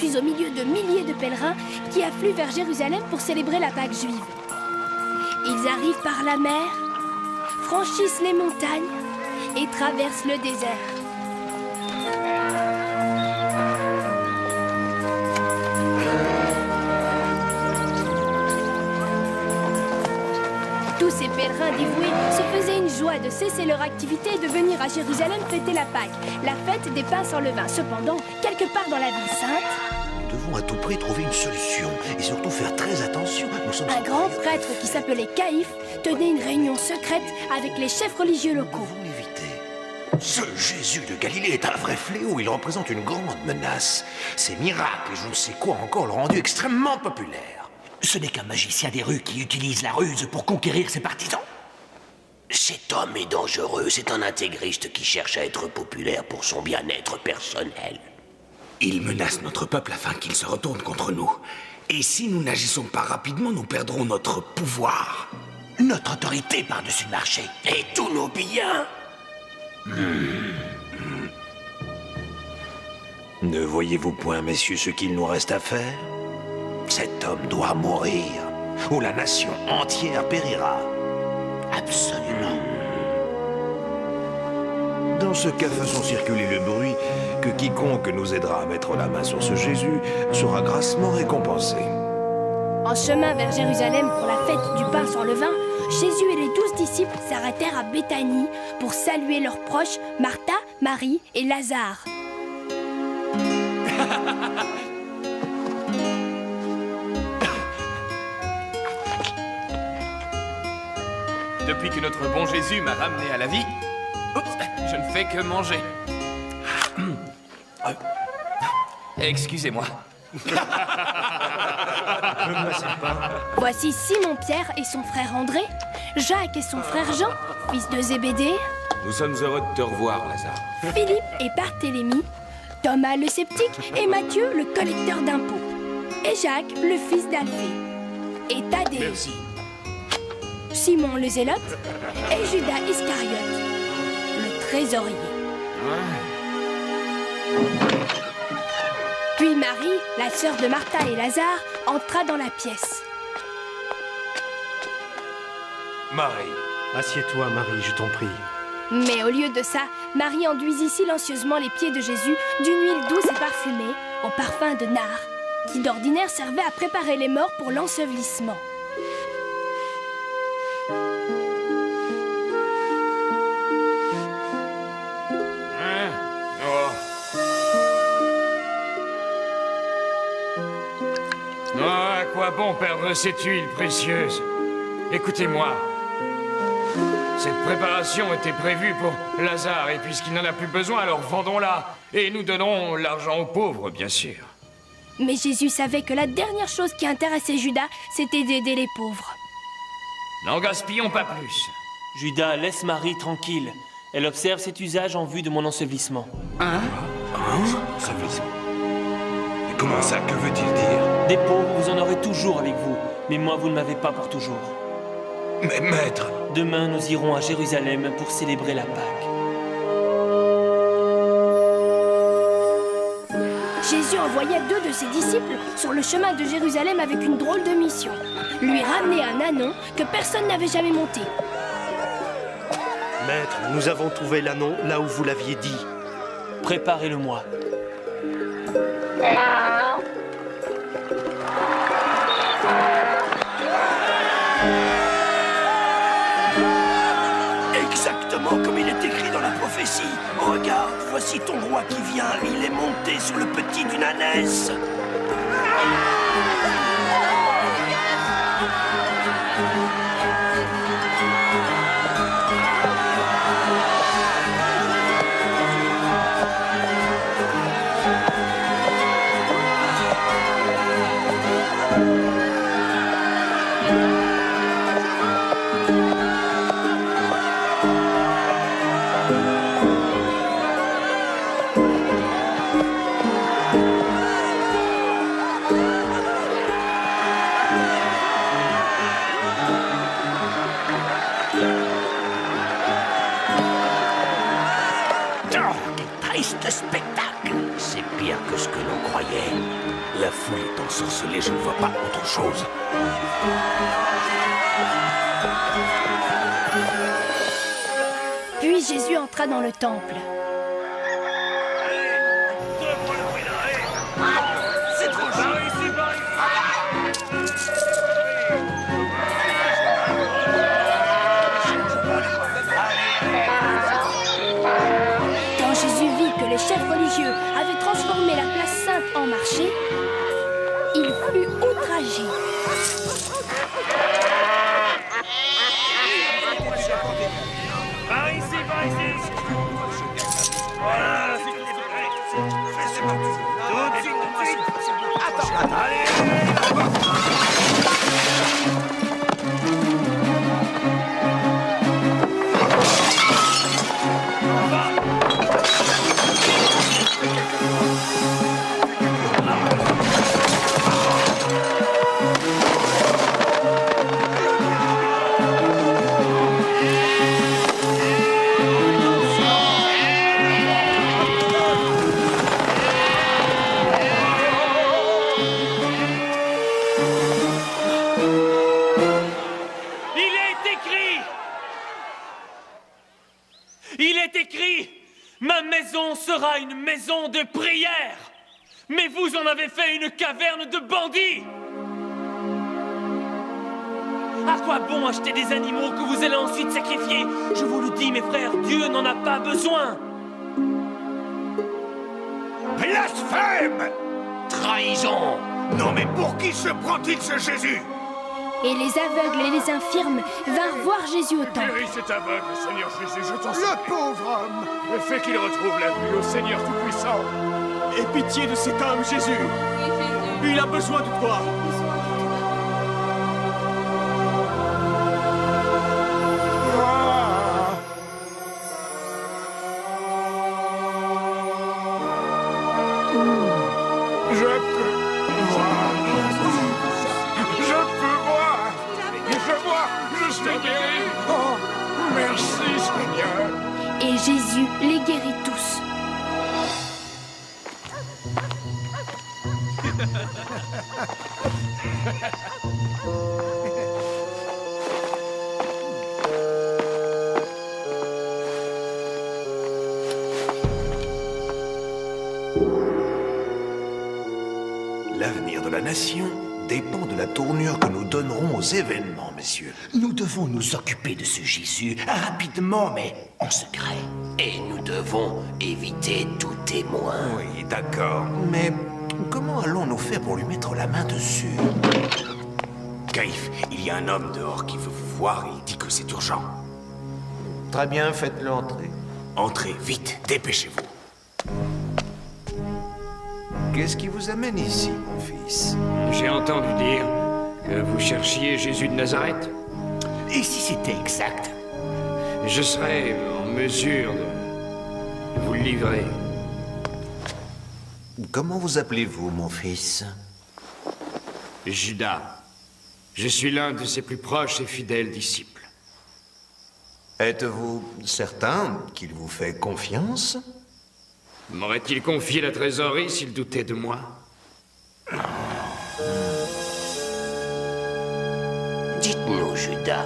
suis au milieu de milliers de pèlerins qui affluent vers Jérusalem pour célébrer la Pâque juive. Ils arrivent par la mer, franchissent les montagnes et traversent le désert. Tous ces pèlerins dévoués se faisaient une joie de cesser leur activité et de venir à Jérusalem fêter la Pâque, la fête des pains sans levain. Cependant, quelque part dans la ville sainte, nous devons à tout prix trouver une solution et surtout faire très attention. Un grand prêtre qui s'appelait Caïphe tenait une réunion secrète avec les chefs religieux locaux. Nous devons l'éviter. Ce Jésus de Galilée est un vrai fléau. Il représente une grande menace. Ses miracles et je ne sais quoi encore l'ont rendu extrêmement populaire. Ce n'est qu'un magicien des rues qui utilise la ruse pour conquérir ses partisans. Cet homme est dangereux. C'est un intégriste qui cherche à être populaire pour son bien-être personnel. Il menace notre peuple afin qu'il se retourne contre nous. Et si nous n'agissons pas rapidement, nous perdrons notre pouvoir. Notre autorité par-dessus le marché. Et tous nos biens. Ne voyez-vous point, messieurs, ce qu'il nous reste à faire? Cet homme doit mourir, ou la nation entière périra. Absolument. Dans ce cas, faisons circuler le bruit que quiconque nous aidera à mettre la main sur ce Jésus sera grassement récompensé. En chemin vers Jérusalem pour la fête du pain sans levain, Jésus et les 12 disciples s'arrêtèrent à Béthanie pour saluer leurs proches Martha, Marie et Lazare. Depuis que notre bon Jésus m'a ramené à la vie, je ne fais que manger. Excusez-moi. Voici Simon-Pierre et son frère André, Jacques et son frère Jean, fils de Zébédée, Nous sommes heureux de te revoir, Lazare. Philippe et Barthélemy, Thomas le sceptique et Matthieu le collecteur d'impôts, et Jacques le fils d'Alphée, et Thaddée, Merci. Simon le zélote et Judas Iscariote, le trésorier. Puis Marie, la sœur de Martha et Lazare, entra dans la pièce. Marie. Assieds-toi, Marie, je t'en prie. Mais au lieu de ça, Marie enduisit silencieusement les pieds de Jésus d'une huile douce et parfumée, au parfum de nard, qui d'ordinaire servait à préparer les morts pour l'ensevelissement. À quoi bon perdre cette huile précieuse? Écoutez-moi. Cette préparation était prévue pour Lazare, et puisqu'il n'en a plus besoin, alors vendons-la. Et nous donnerons l'argent aux pauvres, bien sûr. Mais Jésus savait que la dernière chose qui intéressait Judas, c'était d'aider les pauvres. N'en gaspillons pas plus. Judas, laisse Marie tranquille. Elle observe cet usage en vue de mon ensevelissement. Mais comment ça, que veut-il dire? Des pauvres, vous en aurez toujours avec vous. Mais moi, vous ne m'avez pas pour toujours. Mais maître! Demain, nous irons à Jérusalem pour célébrer la Pâque. Jésus envoya 2 de ses disciples sur le chemin de Jérusalem avec une drôle de mission. Lui ramener un ânon que personne n'avait jamais monté. Maître, nous avons trouvé l'ânon là où vous l'aviez dit. Préparez-le-moi. Exactement comme il est écrit dans la prophétie. Regarde, voici ton roi qui vient. Il est monté sur le petit d'une ânesse. Oh, quel triste spectacle! C'est pire que ce que l'on croyait. foule est ensorcelée, je ne vois pas autre chose. Puis Jésus entra dans le temple. C'est trop chaud. Quand Jésus vit que les chefs religieux avaient transformé la place sainte en marché, il fut outragé. Par ici, par ici. Voilà. Tout de suite, tout de suite. Attends, allez. Il est écrit, ma maison sera une maison de prière. Mais vous en avez fait une caverne de bandits. À quoi bon acheter des animaux que vous allez ensuite sacrifier? Je vous le dis, mes frères, Dieu n'en a pas besoin. Blasphème! Trahison! Non mais pour qui se prend-il ce Jésus? Et les aveugles et les infirmes vinrent voir Jésus au temple. Guéris cet aveugle, Seigneur Jésus, je t'en supplie. Le pauvre homme! Le fait qu'il retrouve la vue au Seigneur Tout-Puissant. Aie pitié de cet homme, Jésus. Oui, Jésus. Il a besoin de toi. Et Jésus les guérit tous. L'avenir de la nation dépend de la tournure que nous donnerons aux événements, messieurs. Nous devons nous occuper de ce Jésus rapidement, mais en secret. Et nous devons éviter tout témoin. Oui, d'accord. Mais comment allons-nous faire pour lui mettre la main dessus? Caïphe, il y a un homme dehors qui veut vous voir et il dit que c'est urgent. Très bien, faites-le entrer. Entrez, vite, dépêchez-vous. Qu'est-ce qui vous amène ici, mon fils? J'ai entendu dire que vous cherchiez Jésus de Nazareth. Et si c'était exact? Je serais en mesure de vous le livrer. Comment vous appelez-vous, mon fils? Judas. Je suis l'un de ses plus proches et fidèles disciples. Êtes-vous certain qu'il vous fait confiance? M'aurait-il confié la trésorerie s'il doutait de moi? Dites-nous, Judas,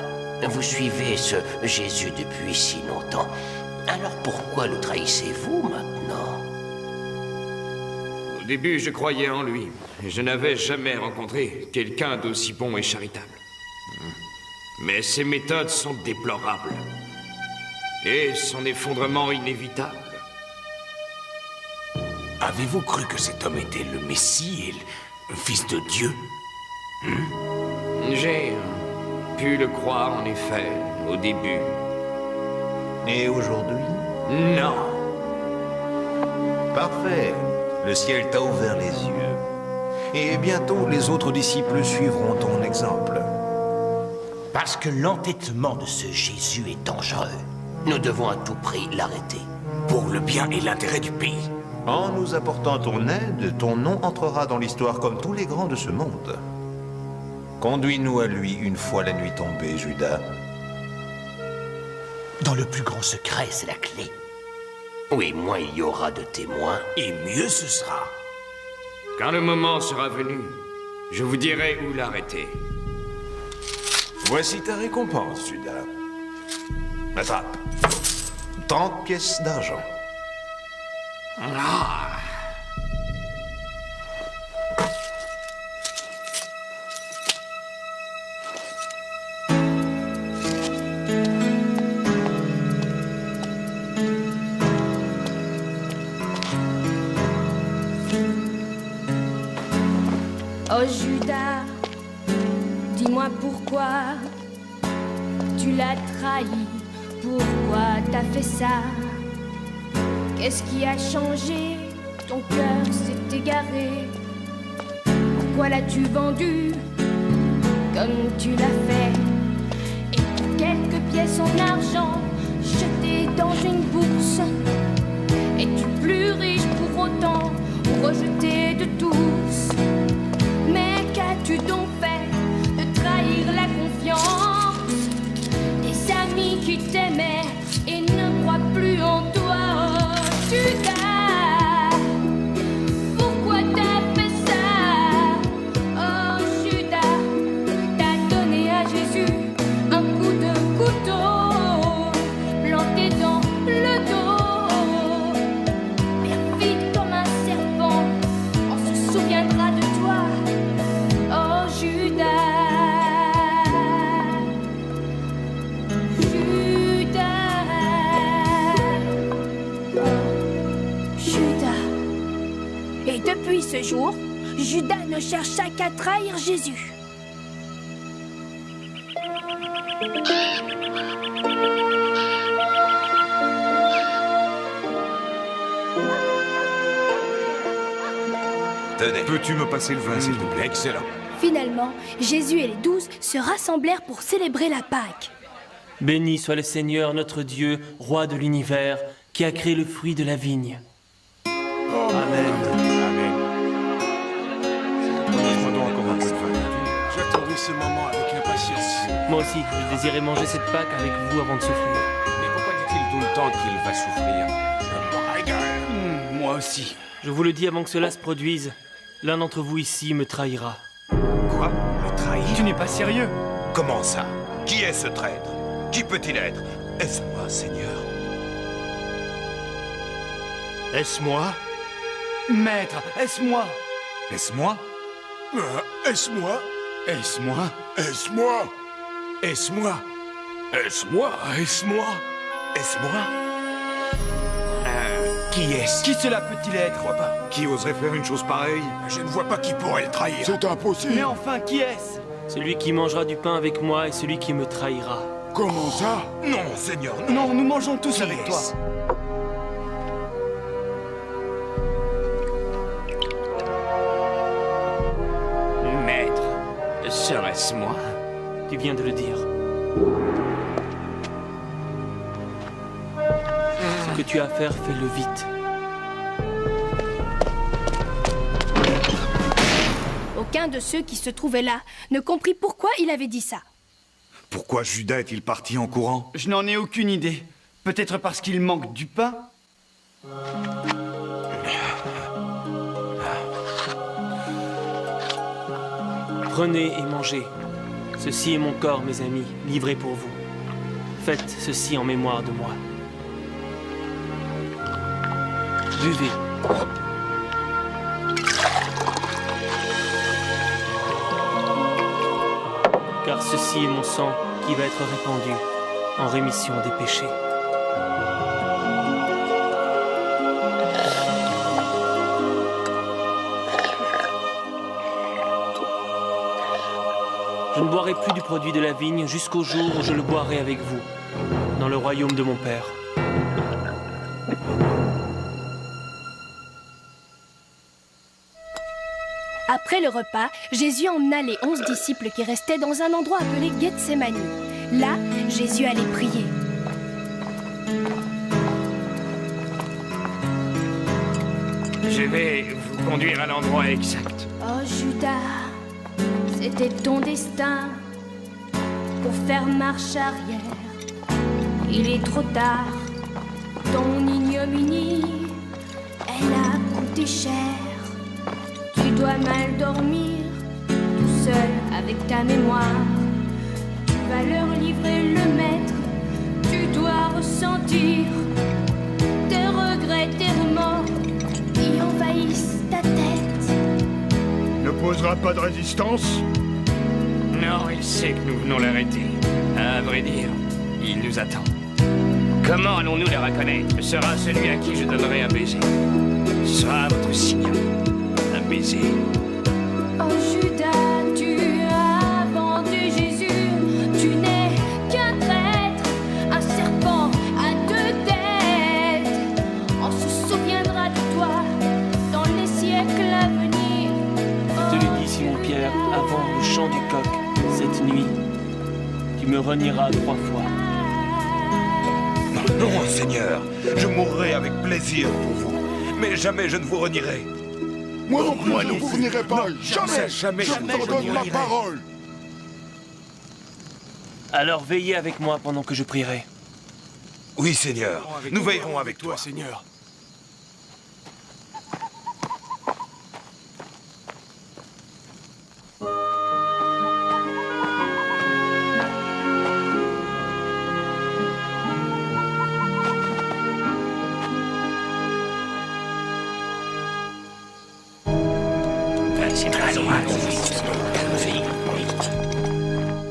vous suivez ce Jésus depuis si longtemps. Alors pourquoi le trahissez-vous maintenant? Au début, je croyais en lui. Je n'avais jamais rencontré quelqu'un d'aussi bon et charitable. Mais ses méthodes sont déplorables. Et son effondrement inévitable. Avez-vous cru que cet homme était le Messie et le Fils de Dieu? J'ai pu le croire, en effet, au début. Et aujourd'hui? Non. Parfait. Le ciel t'a ouvert les yeux. Et bientôt, les autres disciples suivront ton exemple. Parce que l'entêtement de ce Jésus est dangereux. Nous devons à tout prix l'arrêter. Pour le bien et l'intérêt du pays. En nous apportant ton aide, ton nom entrera dans l'histoire comme tous les grands de ce monde. Conduis-nous à lui une fois la nuit tombée, Judas. Dans le plus grand secret, c'est la clé. Oui, moins il y aura de témoins. Et mieux ce sera. Quand le moment sera venu, je vous dirai où l'arrêter. Voici ta récompense, Judas. Attrape. 30 pièces d'argent. Ah. Oh Judas, dis-moi pourquoi tu l'as trahi, pourquoi t'as fait ça? Qu'est-ce qui a changé? Ton cœur s'est égaré. Pourquoi l'as-tu vendu comme tu l'as fait? Et pour quelques pièces en argent jetées dans une bourse, es-tu plus riche pour autant ou rejeté de tous? Mais qu'as-tu donc fait de trahir la confiance des amis qui t'aimaient et ne croient plus en toi? Oh, Judas, pourquoi t'as fait ça? Oh Judas, t'as donné à Jésus un coup de couteau planté dans le dos. Perfide comme un serpent, on se souviendra de toi. Oh Judas, Judas, oh Judas. Et depuis ce jour, Judas ne chercha qu'à trahir Jésus. Tenez. Peux-tu me passer le vin, s'il te plaît? Excellent. Finalement, Jésus et les 12 se rassemblèrent pour célébrer la Pâque. Béni soit le Seigneur notre Dieu, roi de l'univers, qui a créé le fruit de la vigne. Amen. Amen. Donne-moi donc encore un peu de vin. J'attendais ce moment avec impatience. Moi aussi, je désirais manger cette Pâque avec vous avant de souffrir. Mais pourquoi dit-il tout le temps qu'il va souffrir? Moi aussi. Je vous le dis avant que cela se produise, l'un d'entre vous ici me trahira. Quoi? Me trahir? Tu n'es pas sérieux? Comment ça? Qui est ce traître? Qui peut-il être? Est-ce moi, Seigneur? Est-ce moi? Maître, est-ce moi? Est-ce moi? Est-ce moi? Est-ce moi? Est-ce moi? Est-ce moi? Est-ce moi? Est-ce moi? Est-ce moi? Qui est-ce? Qui cela peut-il être? Je crois pas. Qui oserait faire une chose pareille? Je ne vois pas qui pourrait le trahir. C'est impossible. Mais enfin, qui est-ce? Celui qui mangera du pain avec moi et celui qui me trahira. Comment ça? Non, Seigneur, non. Non, nous mangeons tous avec toi. Maître, serait-ce moi? Tu viens de le dire. Ce que tu as à faire, fais-le vite. Aucun de ceux qui se trouvaient là ne comprit pourquoi il avait dit ça. Pourquoi Judas est-il parti en courant? Je n'en ai aucune idée. Peut-être parce qu'il manque du pain? Prenez et mangez. Ceci est mon corps, mes amis, livré pour vous. Faites ceci en mémoire de moi. Buvez. Car ceci est mon sang qui va être répandu en rémission des péchés. Je ne boirai plus du produit de la vigne jusqu'au jour où je le boirai avec vous, dans le royaume de mon Père. Après le repas, Jésus emmena les 11 disciples qui restaient dans un endroit appelé Gethsémani. Là, Jésus allait prier. Je vais vous conduire à l'endroit exact. Oh Judas, c'était ton destin pour faire marche arrière. Il est trop tard, ton ignominie, elle a coûté cher. Tu dois mal dormir, tout seul avec ta mémoire. Tu vas leur livrer le maître, tu dois ressentir tes regrets, tes remords qui envahissent ta tête. N'opposera pas de résistance? Non, il sait que nous venons l'arrêter. À vrai dire, il nous attend. Comment allons-nous les reconnaître? Ce sera celui à qui je donnerai un baiser. Ce sera votre signal. Un baiser. Oh Judas, tu as vendu Jésus. Tu n'es qu'un traître, un serpent à deux têtes. On se souviendra de toi dans les siècles à venir. Je te l'ai dit, Simon-Pierre, avant le chant du coq, cette nuit, tu me renieras 3 fois. Non, Seigneur, je mourrai avec plaisir pour vous, mais jamais je ne vous renierai. Moi non plus, je ne vous renierai pas. Jamais. Je vous en donne ma parole. Alors veillez avec moi pendant que je prierai. Oui, Seigneur, nous veillerons avec toi, Seigneur.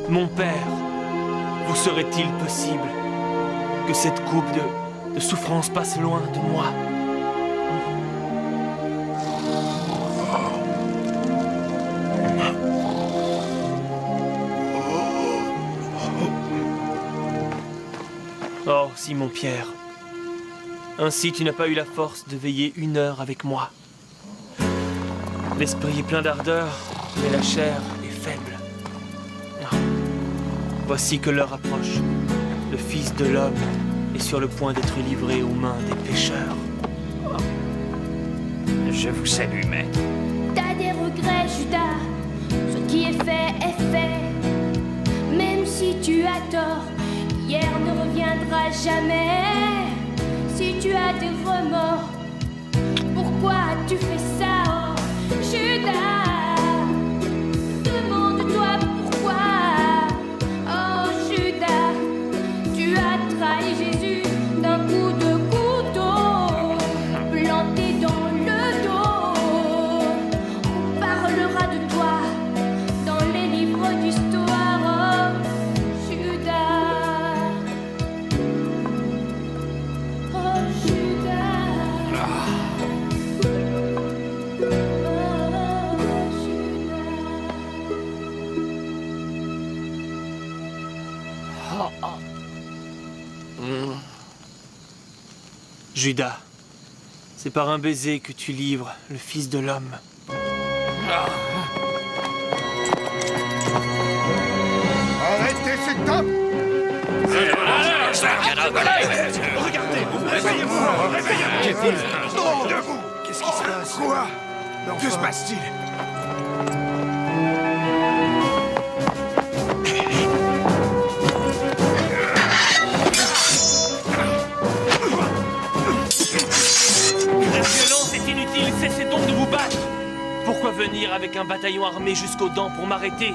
Mon père, vous serait-il possible que cette coupe de souffrance passe loin de moi? Oh, Simon-Pierre, ainsi tu n'as pas eu la force de veiller 1 heure avec moi. L'esprit est plein d'ardeur, mais la chair est faible. Voici que l'heure approche. Le Fils de l'homme est sur le point d'être livré aux mains des pécheurs. Je vous salue, maître. T'as des regrets, Judas. Ce qui est fait. Même si tu as tort, hier ne reviendra jamais. Si tu as des remords, pourquoi as-tu fait ça, oh, Judas? Demande-toi pourquoi. Oh, Judas, tu as trahi Jésus d'un coup de couteau planté dans le dos. On parlera de toi dans les livres d'histoire, oh, Judas. Oh, Judas. Judas, c'est par un baiser que tu livres le Fils de l'homme. Arrêtez cet homme! Regardez, réveillez-vous. Non, debout. Qu'est-ce qui se passe? Quoi? Que se passe-t-il? La violence est inutile, cessez donc de vous battre. Pourquoi venir avec un bataillon armé jusqu'aux dents pour m'arrêter?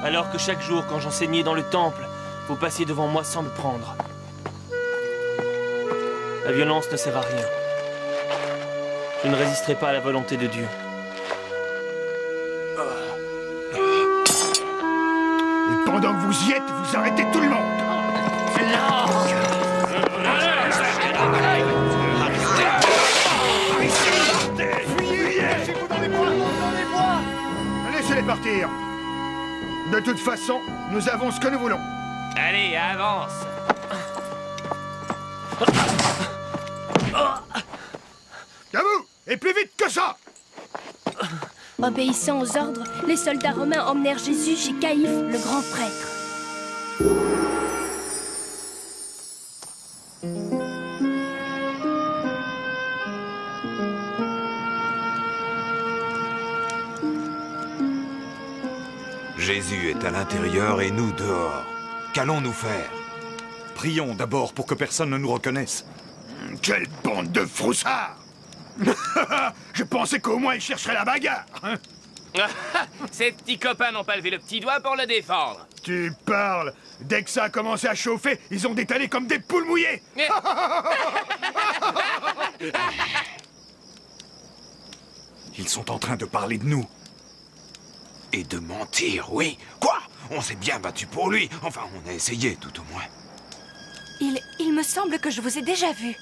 Alors que chaque jour, quand j'enseignais dans le temple, vous passiez devant moi sans me prendre. La violence ne sert à rien. Je ne résisterai pas à la volonté de Dieu. Et pendant que vous y êtes, vous arrêtez tout le monde. Cachez-vous dans les bois! Laissez-les partir. De toute façon, nous avons ce que nous voulons. Allez, avance. Debout! Et plus vite que ça! Obéissant aux ordres, les soldats romains emmenèrent Jésus chez Caïphe, le grand prêtre. Jésus est à l'intérieur et nous dehors. Qu'allons-nous faire? Prions d'abord pour que personne ne nous reconnaisse. Quelle bande de froussards! Je pensais qu'au moins il chercherait la bagarre. Hein. Ces petits copains n'ont pas levé le petit doigt pour le défendre. Tu parles. Dès que ça a commencé à chauffer, ils ont détalé comme des poules mouillées. Ils sont en train de parler de nous. Et de mentir, oui. Quoi? On s'est bien battu pour lui. Enfin, on a essayé, tout au moins. Il me semble que je vous ai déjà vu.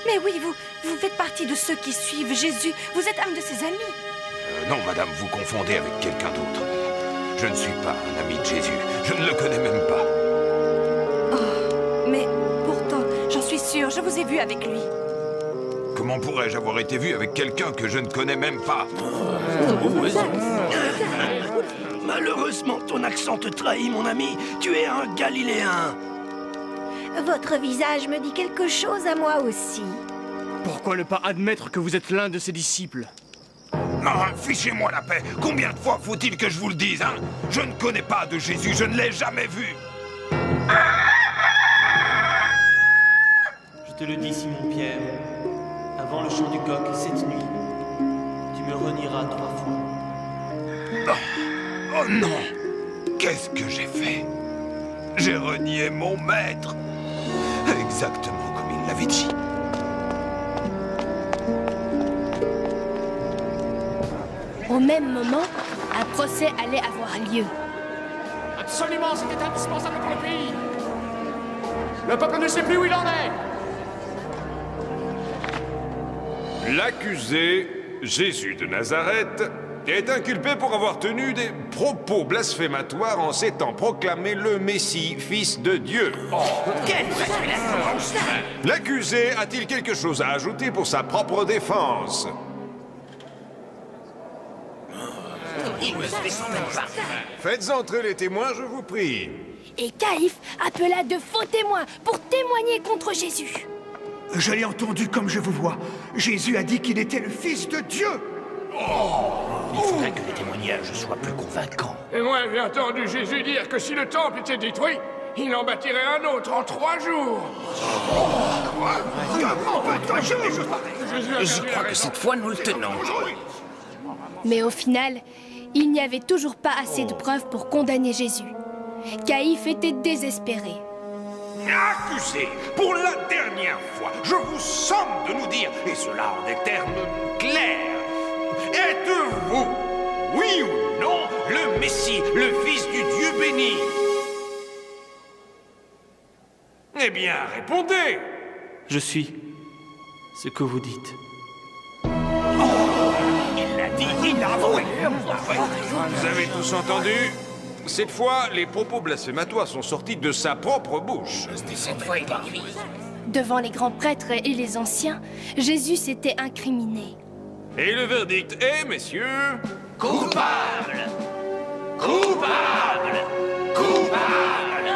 Mais oui, vous faites partie de ceux qui suivent Jésus. Vous êtes un de ses amis. Non, madame, vous confondez avec quelqu'un d'autre. Je ne suis pas un ami de Jésus. Je ne le connais même pas. Oh, mais pourtant, j'en suis sûre, je vous ai vu avec lui. Comment pourrais-je avoir été vu avec quelqu'un que je ne connais même pas? Malheureusement, ton accent te trahit, mon ami. Tu es un Galiléen. Votre visage me dit quelque chose à moi aussi. Pourquoi ne pas admettre que vous êtes l'un de ses disciples? Non, fichez-moi la paix. Combien de fois faut-il que je vous le dise, hein? Je ne connais pas de Jésus, je ne l'ai jamais vu. Je te le dis, Simon-Pierre. Avant le chant du coq, cette nuit, tu me renieras 3 fois. Oh non! Qu'est-ce que j'ai fait? J'ai renié mon maître. Exactement comme il l'avait dit. Au même moment, un procès allait avoir lieu. Absolument, c'était indispensable pour le pays. Le peuple ne sait plus où il en est. L'accusé, Jésus de Nazareth, est inculpé pour avoir tenu des propos blasphématoires en s'étant proclamé le Messie, fils de Dieu. L'accusé a-t-il quelque chose à ajouter pour sa propre défense? Faites entrer les témoins, je vous prie. Et Caïphe appela de faux témoins pour témoigner contre Jésus. Je l'ai entendu comme je vous vois. Jésus a dit qu'il était le Fils de Dieu. Il faudrait que les témoignages soient plus convaincants. Et moi, j'ai entendu Jésus dire que si le temple était détruit, il en bâtirait un autre en 3 jours. Je crois que cette fois, nous le tenons. Mais au final, il n'y avait toujours pas assez de preuves pour condamner Jésus. Caïphe était désespéré. Accusé, pour la dernière fois, je vous somme de nous dire, et cela en des termes clairs, êtes-vous, oui ou non, le Messie, le Fils du Dieu béni? Eh bien, répondez! Je suis ce que vous dites. Il l'a dit, il l'a avoué. Vous avez tous entendu? Cette fois, les propos blasphématoires sont sortis de sa propre bouche. Cette fois, il a crié. Devant les grands prêtres et les anciens, Jésus s'était incriminé. Et le verdict est, messieurs... Coupable! Coupable! Coupable!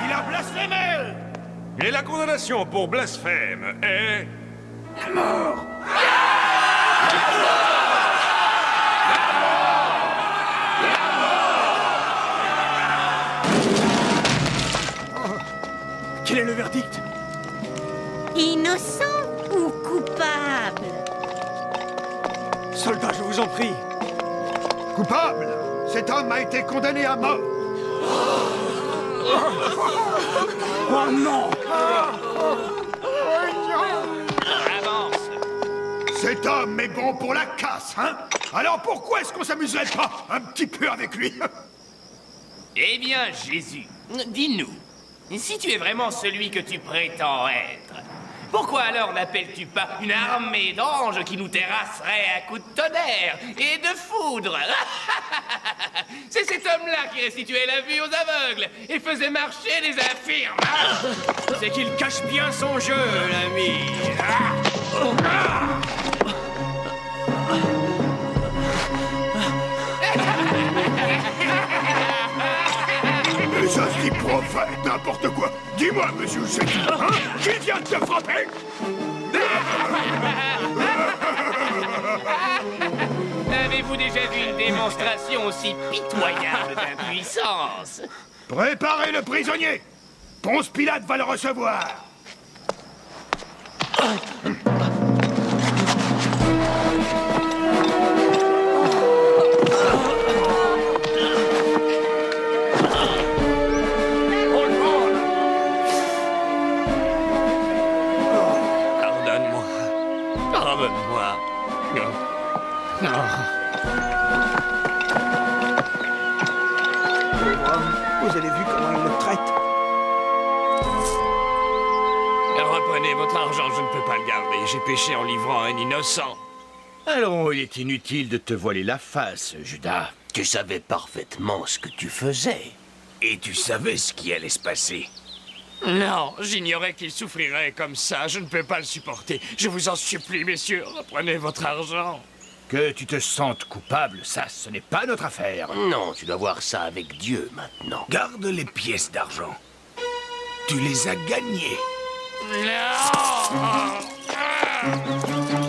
Il a blasphémé! Et la condamnation pour blasphème est... La mort! Quel est le verdict? Innocent ou coupable? Soldat, je vous en prie. Coupable! Cet homme a été condamné à mort! Oh non! Avance. Cet homme est bon pour la casse, hein? Alors pourquoi est-ce qu'on s'amuserait pas un petit peu avec lui? Eh bien, Jésus, dis-nous, si tu es vraiment celui que tu prétends être, pourquoi alors n'appelles-tu pas une armée d'anges qui nous terrasserait à coups de tonnerre et de foudre? C'est cet homme-là qui restituait la vue aux aveugles et faisait marcher les infirmes. C'est qu'il cache bien son jeu, l'ami. Les hosties prophètes, n'importe quoi! Dis-moi, monsieur, c'est qui, hein? Qui vient de te frapper? Avez-vous déjà vu une démonstration aussi pitoyable d'impuissance. Préparez le prisonnier. Ponce Pilate va le recevoir. Pardonne-moi. Pardonne-moi. Vous avez vu comment il le traite? Reprenez votre argent, je ne peux pas le garder. J'ai péché en livrant un innocent. Alors, il est inutile de te voiler la face, Judas. Tu savais parfaitement ce que tu faisais. Et tu savais ce qui allait se passer. Non, j'ignorais qu'il souffrirait comme ça. Je ne peux pas le supporter. Je vous en supplie, messieurs, reprenez votre argent. Que tu te sentes coupable, ça, ce n'est pas notre affaire. Non, tu dois voir ça avec Dieu maintenant. Garde les pièces d'argent. Tu les as gagnées. Non!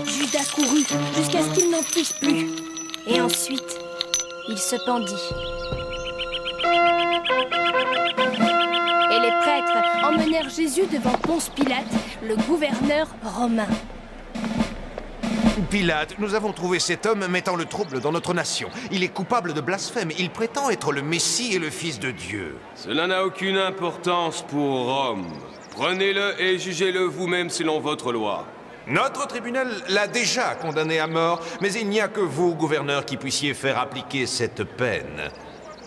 Judas courut jusqu'à ce qu'il n'en puisse plus. Et ensuite, il se pendit. Et les prêtres emmenèrent Jésus devant Ponce Pilate, le gouverneur romain. Pilate, nous avons trouvé cet homme mettant le trouble dans notre nation. Il est coupable de blasphème. Il prétend être le Messie et le Fils de Dieu. Cela n'a aucune importance pour Rome. Prenez-le et jugez-le vous-même selon votre loi. Notre tribunal l'a déjà condamné à mort, mais il n'y a que vous, gouverneur, qui puissiez faire appliquer cette peine.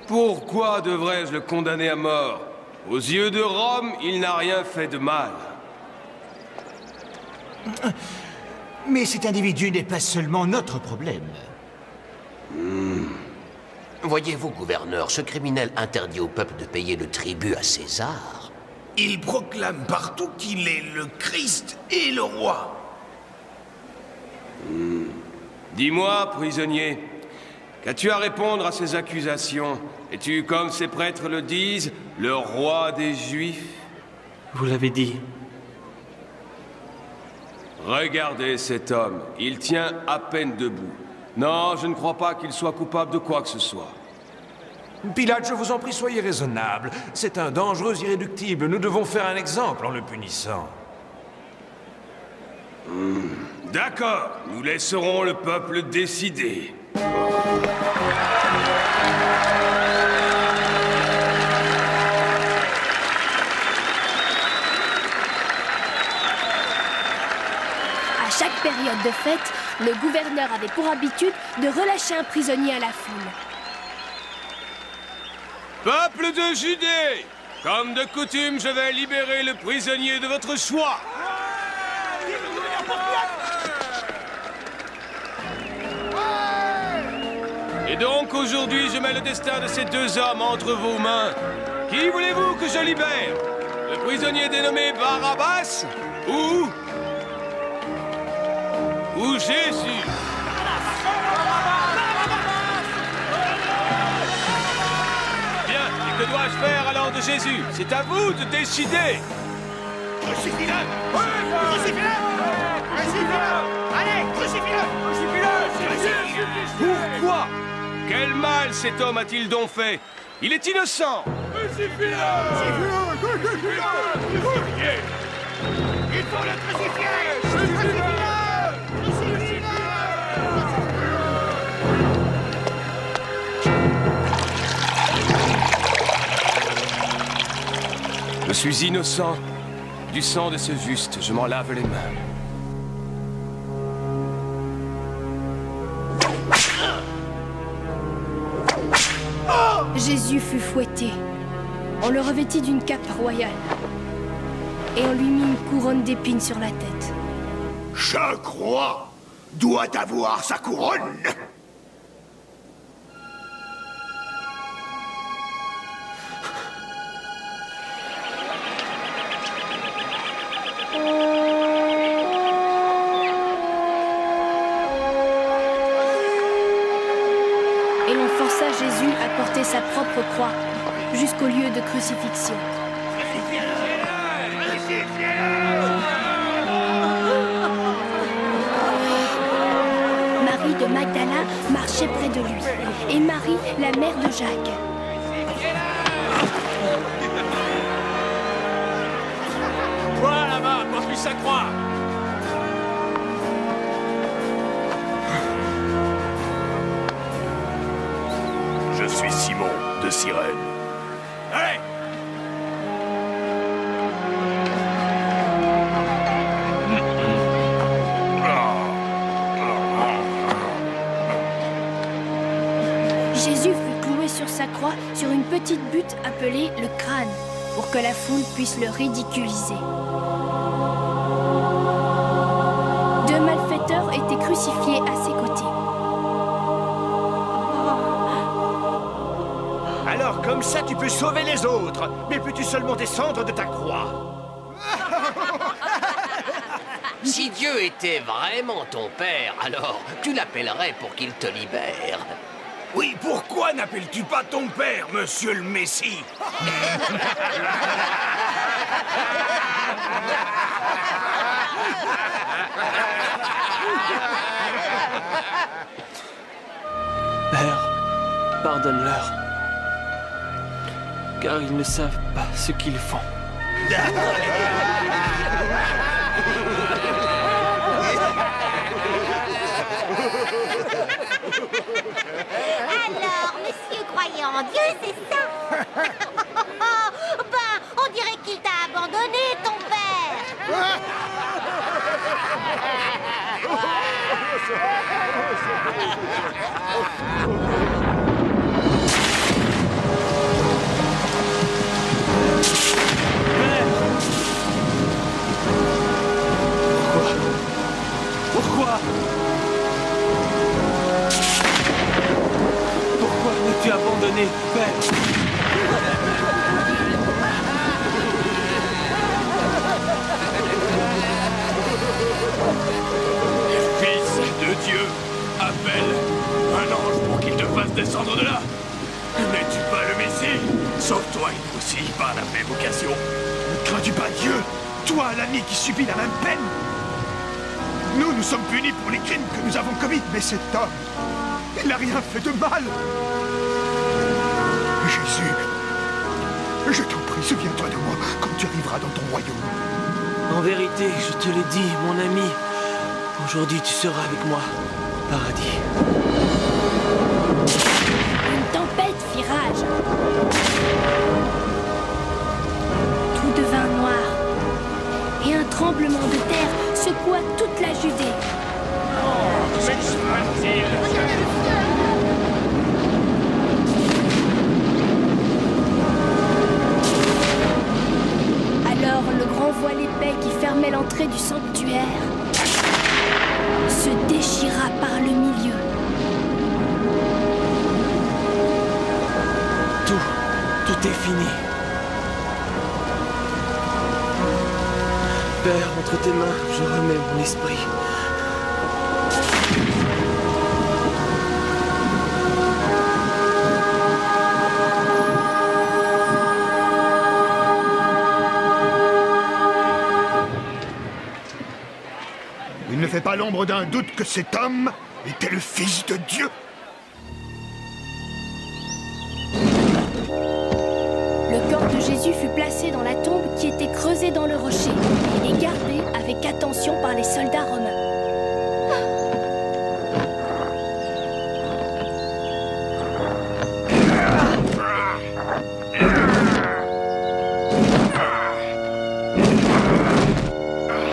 Pourquoi devrais-je le condamner à mort? Aux yeux de Rome, il n'a rien fait de mal. Mais cet individu n'est pas seulement notre problème. Voyez-vous, gouverneur, ce criminel interdit au peuple de payer le tribut à César. Il proclame partout qu'il est le Christ et le roi. Dis-moi, prisonnier, qu'as-tu à répondre à ces accusations? Es-tu, comme ces prêtres le disent, le roi des Juifs? Vous l'avez dit. Regardez cet homme, il tient à peine debout. Non, je ne crois pas qu'il soit coupable de quoi que ce soit. Pilate, je vous en prie, soyez raisonnable. C'est un dangereux irréductible. Nous devons faire un exemple en le punissant. D'accord, nous laisserons le peuple décider. À chaque période de fête, le gouverneur avait pour habitude de relâcher un prisonnier à la foule. Peuple de Judée, comme de coutume, je vais libérer le prisonnier de votre choix. Et donc, aujourd'hui, je mets le destin de ces deux hommes entre vos mains. Qui voulez-vous que je libère? Le prisonnier dénommé Barabbas ou Jésus? Bien, et que dois-je faire alors de Jésus? C'est à vous de décider. Crucifie-le! Crucifie-le! Crucifie-le! Allez, crucifie-le! Crucifie-le! Pourquoi? Quel mal cet homme a-t-il donc fait? Il est innocent! Crucifie-le! Crucifie-le! Crucifie-le! Il faut le crucifier! Crucifie-le! Je suis innocent. Du sang de ce juste, je m'en lave les mains. Jésus fut fouetté. On le revêtit d'une cape royale. Et on lui mit une couronne d'épines sur la tête. Chaque roi doit avoir sa couronne. Et l'on força Jésus à porter sa propre croix jusqu'au lieu de crucifixion. Marie de Magdala marchait près de lui, et Marie, la mère de Jacques. Toi là-bas, poursuis sa croix. Je suis Simon de Cyrène. Allez! Jésus fut cloué sur sa croix sur une petite butte appelée le crâne, pour que la foule puisse le ridiculiser. Deux malfaiteurs étaient crucifiés à ses côtés. Alors, comme ça, tu peux sauver les autres. Mais peux-tu seulement descendre de ta croix? Si Dieu était vraiment ton père, alors tu l'appellerais pour qu'il te libère. Oui, pourquoi n'appelles-tu pas ton père, monsieur le Messie? Père, pardonne-leur, car ils ne savent pas ce qu'ils font. Alors, monsieur croyait en Dieu, c'est ça? Ben, on dirait qu'il t'a abandonné, ton père. Pourquoi? Pourquoi m'as-tu abandonné, Père? Fils de Dieu, appelle un ange pour qu'il te fasse descendre de là. N'es-tu pas le Messie? Sauve-toi aussi par la même occasion. Ne crains-tu pas Dieu? Toi, l'ami qui subit la même peine? Nous sommes punis pour les crimes que nous avons commis, mais cet homme, il n'a rien fait de mal. Jésus, je t'en prie, souviens-toi de moi quand tu arriveras dans ton royaume. En vérité, je te le dis, mon ami, aujourd'hui tu seras avec moi au paradis. Une tempête fit rage. Tout devint noir. Et un tremblement de terre secoua toute la Judée. Alors le grand voile épais qui fermait l'entrée du sanctuaire se déchira par le milieu. Tout est fini. Père, entre tes mains, je remets mon esprit. Il ne fait pas l'ombre d'un doute que cet homme était le Fils de Dieu. Le corps de Jésus fut placé dans la tombe qui était creusée dans le rocher et gardé avec attention par les soldats romains.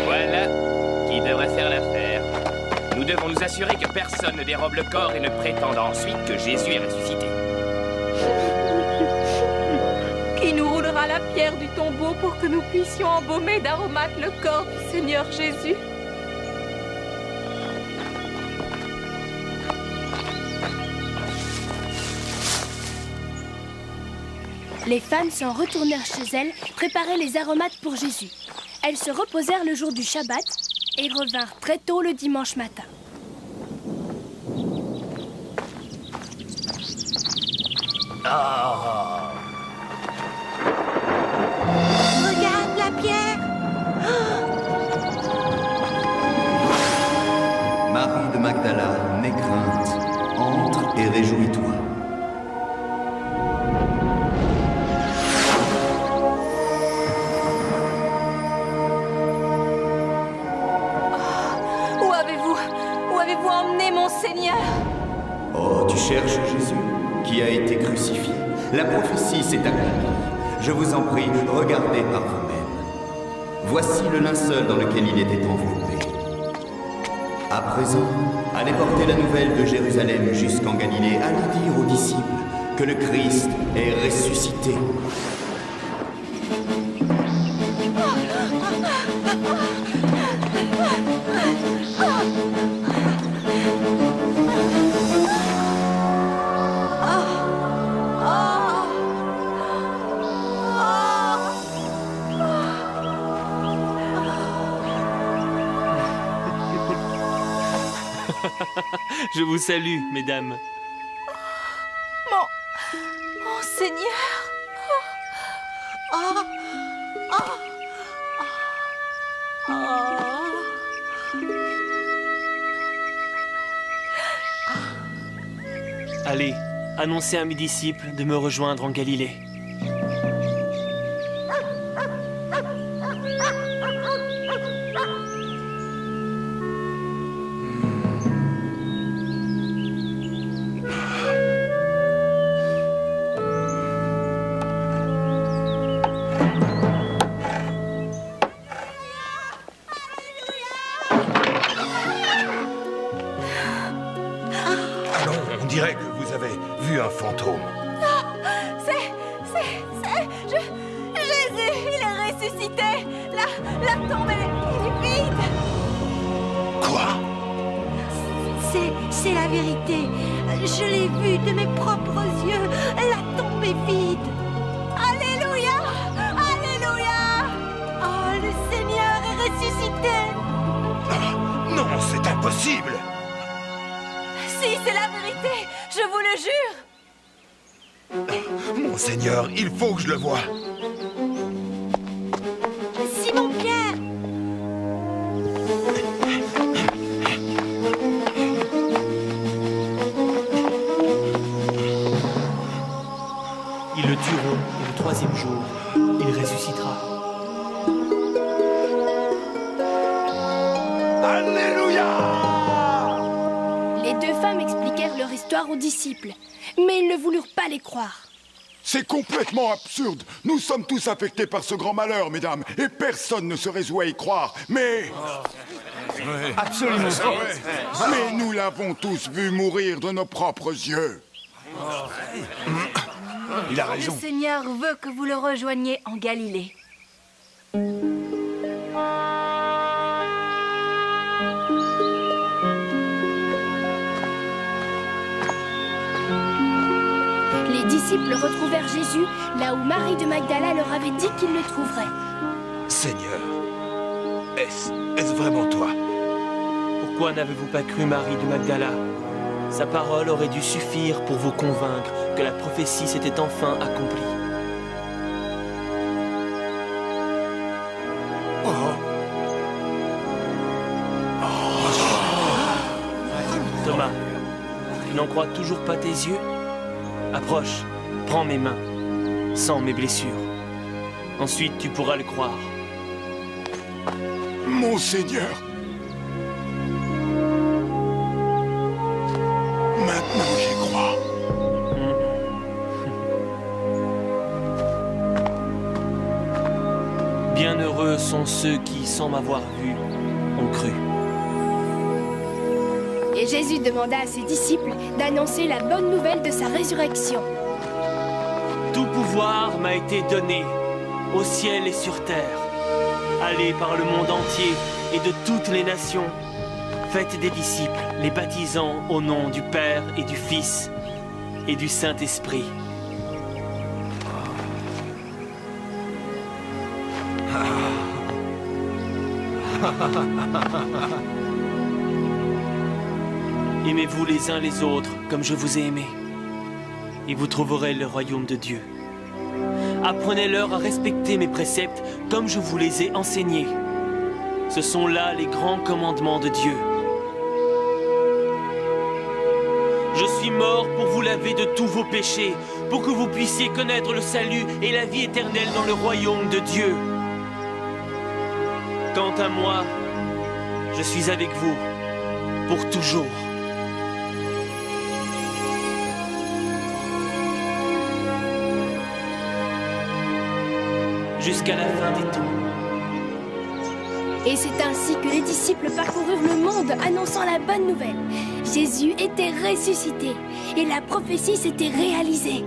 Voilà qui devrait faire l'affaire. Nous devons nous assurer que personne ne dérobe le corps et ne prétende ensuite que Jésus est ressuscité. Qui nous roulera la pierre du tombeau pour que nous puissions embaumer d'aromates le corps du Seigneur Jésus? Les femmes s'en retournèrent chez elles, préparer les aromates pour Jésus. Elles se reposèrent le jour du Shabbat et revinrent très tôt le dimanche matin. Oh. Regarde la pierre. Marie de Magdala, n'aie crainte, pouvez-vous emmener mon Seigneur? Oh, tu cherches Jésus, qui a été crucifié. La prophétie s'est accomplie. Je vous en prie, regardez par vous-même. Voici le linceul dans lequel il était enveloppé. À présent, allez porter la nouvelle de Jérusalem jusqu'en Galilée. Allez dire aux disciples que le Christ est ressuscité. Je vous salue, mesdames. Mon Seigneur. Allez, annoncez à mes disciples de me rejoindre en Galilée. On dirait que vous avez vu un fantôme. Jésus, il est ressuscité. La tombe, elle est vide. Quoi? C'est la vérité. Je l'ai vu de mes propres yeux. La tombe est vide. Alléluia! Alléluia! Oh, le Seigneur est ressuscité. Non, c'est impossible. Si, c'est la vérité. Je vous le jure. Mon Seigneur, il faut que je le voie. Simon-Pierre. Ils le tueront et le troisième jour, il ressuscitera. Alléluia! Les deux femmes expliquèrent leur histoire aux disciples, mais ils ne voulurent pas les croire. C'est complètement absurde. Nous sommes tous affectés par ce grand malheur, mesdames, et personne ne se résout à y croire. Mais... Absolument. Mais nous l'avons tous vu mourir de nos propres yeux. Il a raison. Le Seigneur veut que vous le rejoigniez en Galilée. Les disciples retrouvèrent Jésus là où Marie de Magdala leur avait dit qu'ils le trouveraient. Seigneur, est-ce vraiment toi? Pourquoi n'avez-vous pas cru Marie de Magdala? Sa parole aurait dû suffire pour vous convaincre que la prophétie s'était enfin accomplie. Thomas, tu n'en crois toujours pas tes yeux? Approche, prends mes mains, sens mes blessures. Ensuite, tu pourras le croire. Mon Seigneur. Maintenant, j'y crois. Bienheureux sont ceux qui, sans m'avoir vu, ont cru. Et Jésus demanda à ses disciples d'annoncer la bonne nouvelle de sa résurrection. Tout pouvoir m'a été donné, au ciel et sur terre. Allez par le monde entier et de toutes les nations. Faites des disciples, les baptisant au nom du Père et du Fils et du Saint-Esprit. Aimez-vous les uns les autres comme je vous ai aimé, et vous trouverez le royaume de Dieu. Apprenez-leur à respecter mes préceptes comme je vous les ai enseignés. Ce sont là les grands commandements de Dieu. Je suis mort pour vous laver de tous vos péchés, pour que vous puissiez connaître le salut et la vie éternelle dans le royaume de Dieu. Quant à moi, je suis avec vous pour toujours. Jusqu'à la fin des temps. Et c'est ainsi que les disciples parcoururent le monde annonçant la bonne nouvelle. Jésus était ressuscité et la prophétie s'était réalisée.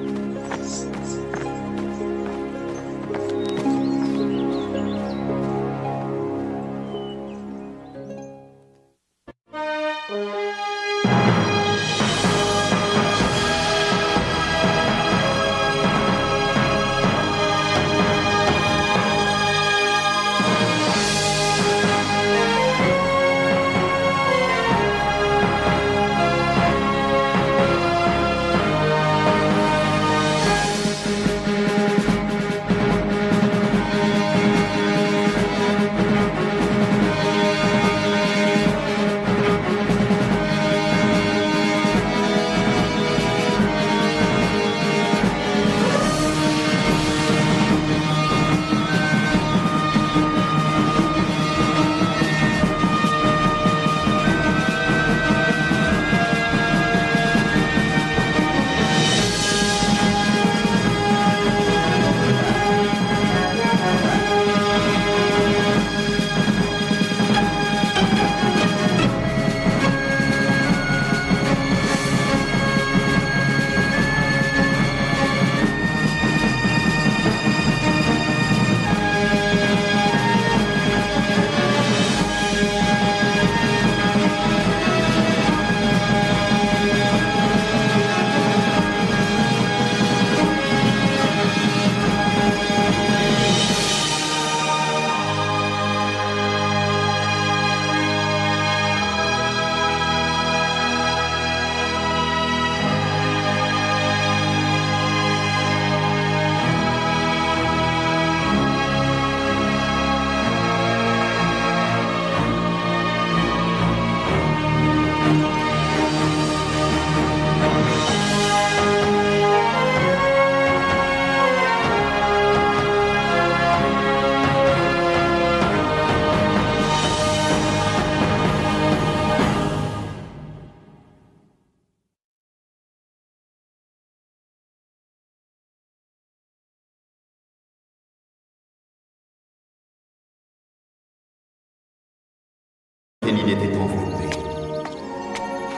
Il était enveloppé.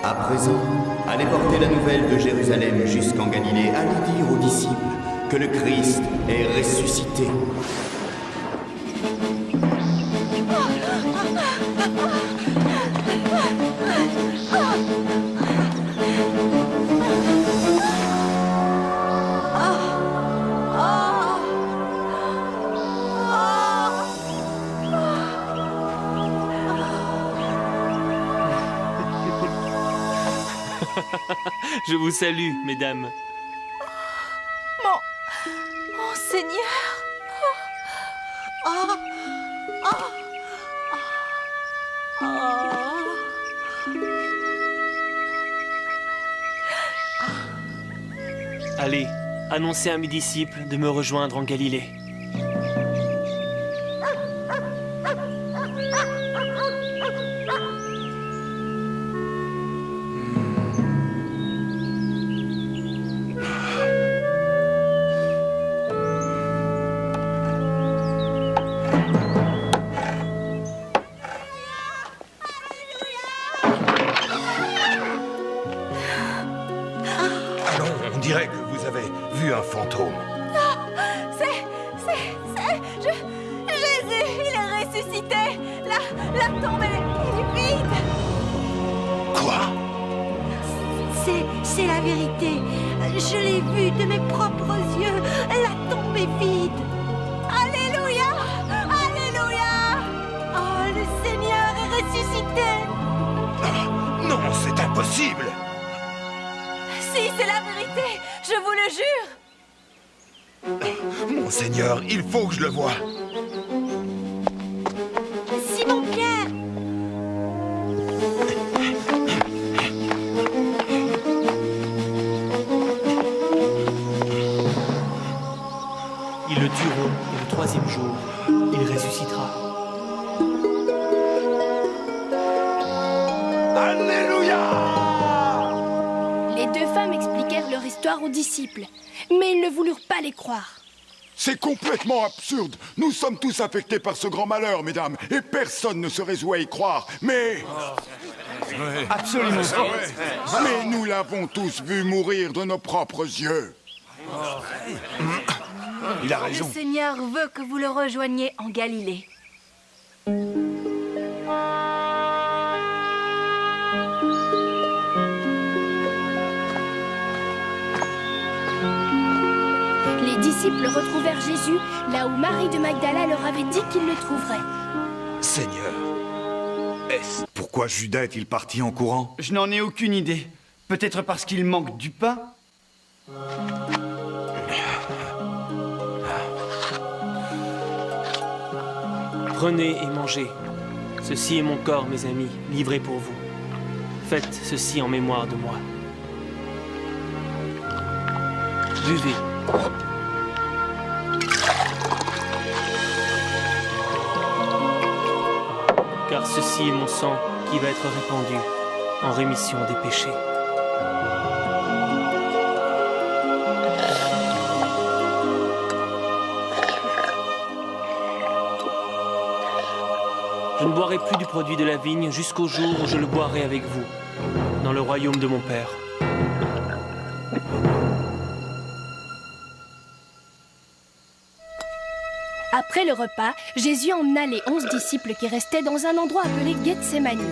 À présent, allez porter la nouvelle de Jérusalem jusqu'en Galilée. Allez dire aux disciples que le Christ est ressuscité. Je vous salue, mesdames. Mon Seigneur. Allez, annoncez à mes disciples de me rejoindre en Galilée. On dirait que vous avez vu un fantôme. Jésus, il est ressuscité. La tombe, elle est vide. Quoi? C'est la vérité. Je l'ai vu de mes propres yeux. La tombe est vide. Alléluia! Alléluia! Oh, le Seigneur est ressuscité. Non, c'est impossible. Si, c'est la vérité. Je vous le jure. Mon Seigneur, il faut que je le voie. Simon-Pierre! Ils le tueront et le troisième jour, il ressuscitera. Alléluia! Les deux femmes expliquèrent leur histoire aux disciples, mais ils ne voulurent pas les croire. C'est complètement absurde. Nous sommes tous affectés par ce grand malheur, mesdames, et personne ne se résout à y croire. Mais... Absolument. Mais nous l'avons tous vu mourir de nos propres yeux. Il a raison. Le Seigneur veut que vous le rejoigniez en Galilée. Les disciples retrouvèrent Jésus là où Marie de Magdala leur avait dit qu'ils le trouveraient. Seigneur, pourquoi Judas est-il parti en courant? Je n'en ai aucune idée. Peut-être parce qu'il manque du pain? Prenez et mangez. Ceci est mon corps, mes amis, livré pour vous. Faites ceci en mémoire de moi. Buvez. Car ceci est mon sang qui va être répandu en rémission des péchés. Je ne boirai plus du produit de la vigne jusqu'au jour où je le boirai avec vous, dans le royaume de mon Père. Après le repas, Jésus emmena les 11 disciples qui restaient dans un endroit appelé Gethsémani.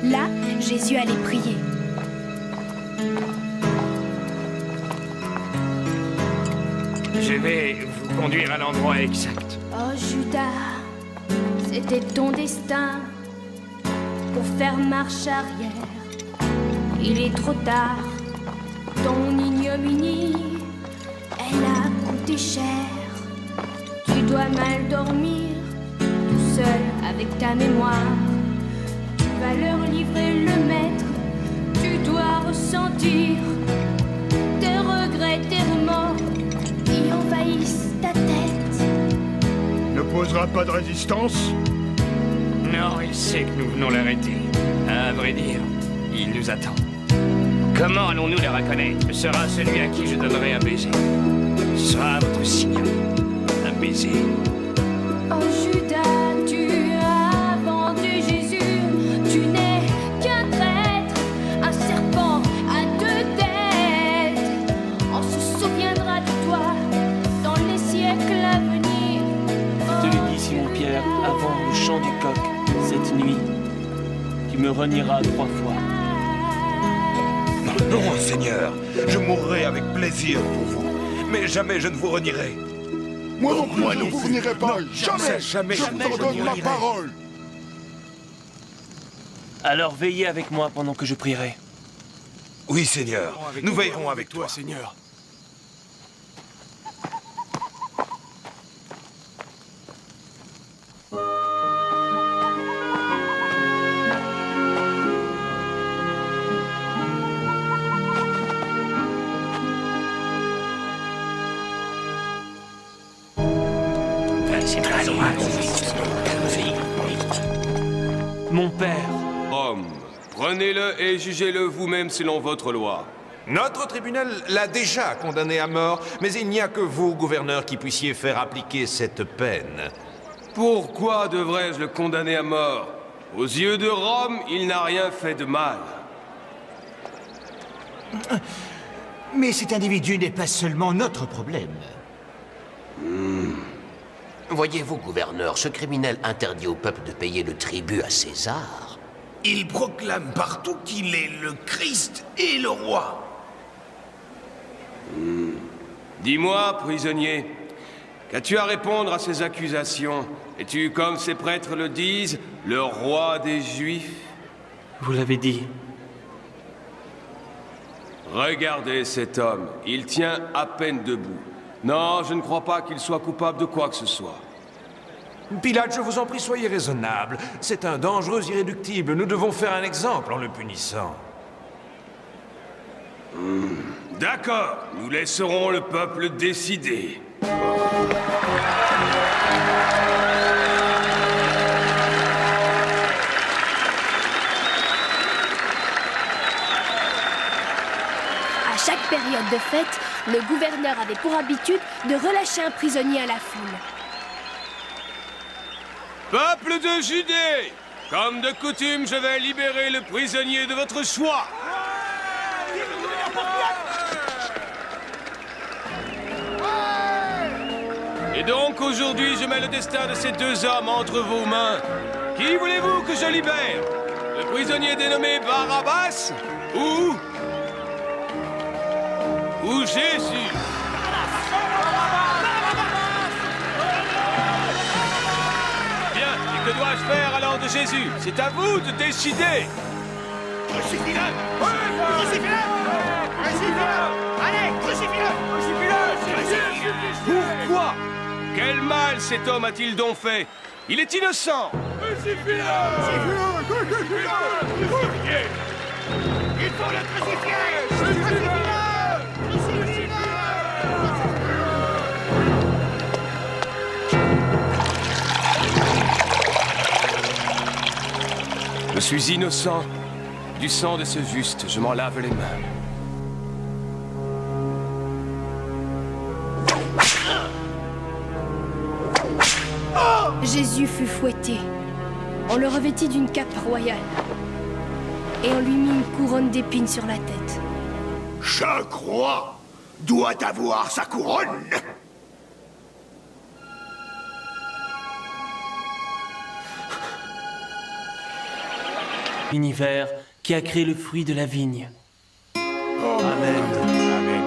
Là, Jésus allait prier. Je vais vous conduire à l'endroit exact. Oh Judas, c'était ton destin pour faire marche arrière. Il est trop tard, ton ignominie, elle a coûté cher. Tu dois mal dormir, tout seul avec ta mémoire. Tu vas leur livrer le maître, tu dois ressentir tes regrets, tes remords qui envahissent ta tête. Ne posera pas de résistance? Non, il sait que nous venons l'arrêter. À vrai dire, il nous attend. Comment allons-nous le reconnaître? Ce sera celui à qui je donnerai un baiser. Ce sera votre signal. Un baiser. Oh Judas, tu as vendu Jésus. Tu n'es qu'un traître, un serpent à deux têtes. On se souviendra de toi dans les siècles à venir. Je te l'ai dit, Simon-Pierre, avant le chant du coq, cette nuit, tu me renieras 3 fois. Non, Seigneur, je mourrai avec plaisir pour vous, mais jamais je ne vous renierai. Moi non plus, je ne vous renierai pas. Jamais. Je vous en donne ma parole. Alors veillez avec moi pendant que je prierai. Oui, Seigneur, nous veillerons avec toi, Seigneur. Mon Père. Homme, prenez-le et jugez-le vous-même selon votre loi. Notre tribunal l'a déjà condamné à mort, mais il n'y a que vous, gouverneur, qui puissiez faire appliquer cette peine. Pourquoi devrais-je le condamner à mort? Aux yeux de Rome, il n'a rien fait de mal. Mais cet individu n'est pas seulement notre problème. Voyez-vous, gouverneur, ce criminel interdit au peuple de payer le tribut à César. Il proclame partout qu'il est le Christ et le roi. Dis-moi, prisonnier, qu'as-tu à répondre à ces accusations? Es-tu, comme ces prêtres le disent, le roi des Juifs? Vous l'avez dit. Regardez cet homme, il tient à peine debout. Non, je ne crois pas qu'il soit coupable de quoi que ce soit. Pilate, je vous en prie, soyez raisonnable. C'est un dangereux irréductible. Nous devons faire un exemple en le punissant. D'accord, nous laisserons le peuple décider. période de fête, le gouverneur avait pour habitude de relâcher un prisonnier à la foule. Peuple de Judée, comme de coutume, je vais libérer le prisonnier de votre choix. Et donc, aujourd'hui, je mets le destin de ces deux hommes entre vos mains. Qui voulez-vous que je libère? Le prisonnier dénommé Barabbas ou Jésus? Bien, et que dois-je faire alors de Jésus? C'est à vous de décider. Crucifie-le! Crucifie-le! Crucifie-le! Allez, crucifie-le! Crucifie-le! Pourquoi? Quel mal cet homme a-t-il donc fait? Il est innocent! Crucifie-le! Il faut le crucifier! Crucifie-le! Crucifie-le! Je suis innocent. Du sang de ce juste, je m'en lave les mains. Jésus fut fouetté. On le revêtit d'une cape royale. Et on lui mit une couronne d'épines sur la tête. Chaque roi doit avoir sa couronne. L'univers qui a créé le fruit de la vigne. Amen. Amen.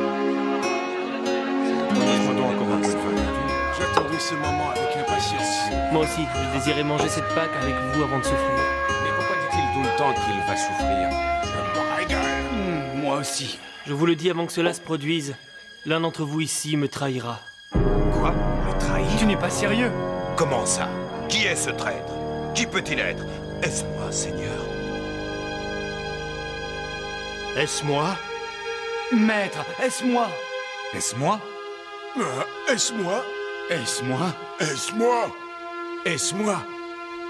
Laisse-moi donc encore un peu de vin. J'attendais ce moment avec impatience. Moi aussi, je désirais manger cette Pâque avec vous avant de souffrir. Mais pourquoi dit-il tout le temps qu'il va souffrir? Je me régale. Moi aussi. Je vous le dis avant que cela se produise. L'un d'entre vous ici me trahira. Quoi? Me trahir? Tu n'es pas sérieux? Comment ça? Qui est ce traître? Qui peut-il être? Est-ce moi, Seigneur? Est-ce moi? Maître, est-ce moi? Est-ce moi? Est-ce moi? Est-ce moi? Est-ce moi? Est-ce moi?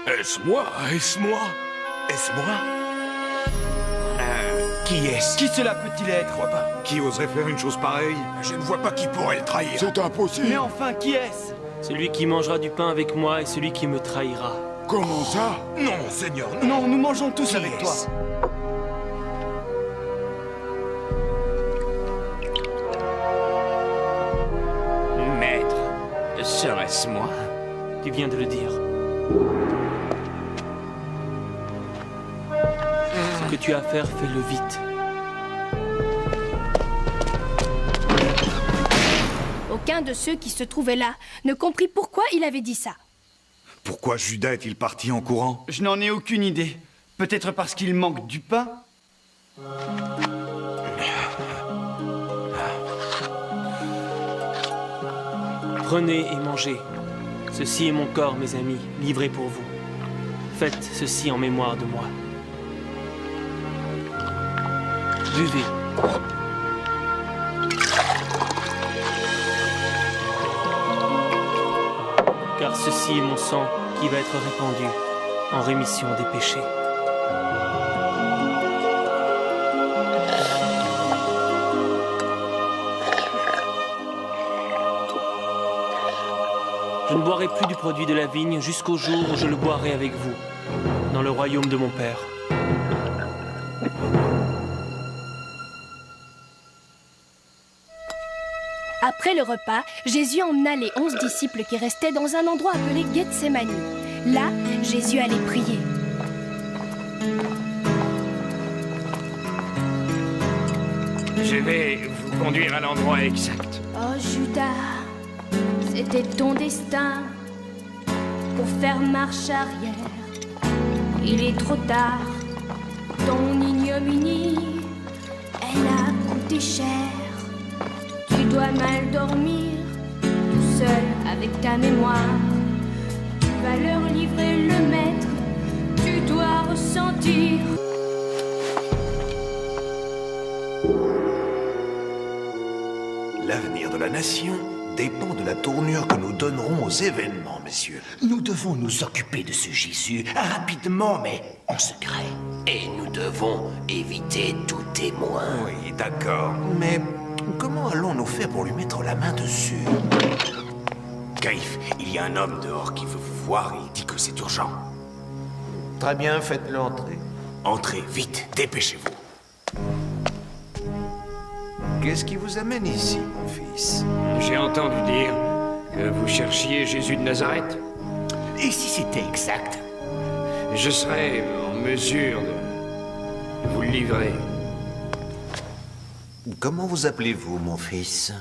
Est-ce moi? Est-ce moi? Est-ce moi? Qui est-ce? Qui cela peut-il être? Qui oserait faire une chose pareille? Je ne vois pas qui pourrait le trahir. C'est impossible. Mais enfin, qui est-ce? Celui qui mangera du pain avec moi et celui qui me trahira. Comment ça? Non, Seigneur, non. Non, nous mangeons tous Qui avec toi. est-ce? Maître, serait-ce moi? Tu viens de le dire. Ce que tu as à faire, fais-le vite. Aucun de ceux qui se trouvaient là ne comprit pourquoi il avait dit ça. Pourquoi Judas est-il parti en courant? Je n'en ai aucune idée. Peut-être parce qu'il manque du pain? Prenez et mangez. Ceci est mon corps, mes amis, livré pour vous. Faites ceci en mémoire de moi. Buvez. Car ceci est mon sang qui va être répandu en rémission des péchés. Je ne boirai plus du produit de la vigne jusqu'au jour où je le boirai avec vous, dans le royaume de mon Père. Après le repas, Jésus emmena les 11 disciples qui restaient dans un endroit appelé Gethsémani. Là, Jésus allait prier. Je vais vous conduire à l'endroit exact. Oh Judas, c'était ton destin pour faire marche arrière. Il est trop tard, ton ignominie, elle a coûté cher. Tu dois mal dormir, tout seul avec ta mémoire. Tu vas leur livrer le maître, tu dois ressentir. L'avenir de la nation dépend de la tournure que nous donnerons aux événements, messieurs. Nous devons nous occuper de ce Jésus rapidement, mais en secret. Et nous devons éviter tout témoin. Oui, d'accord, mais Comment allons-nous faire pour lui mettre la main dessus? Caïphe, il y a un homme dehors qui veut vous voir et il dit que c'est urgent. Très bien, faites-le entrer. Entrez, vite, dépêchez-vous. Qu'est-ce qui vous amène ici, mon fils? J'ai entendu dire que vous cherchiez Jésus de Nazareth. Et si c'était exact? Je serais en mesure de vous le livrer. Comment vous appelez-vous, mon fils?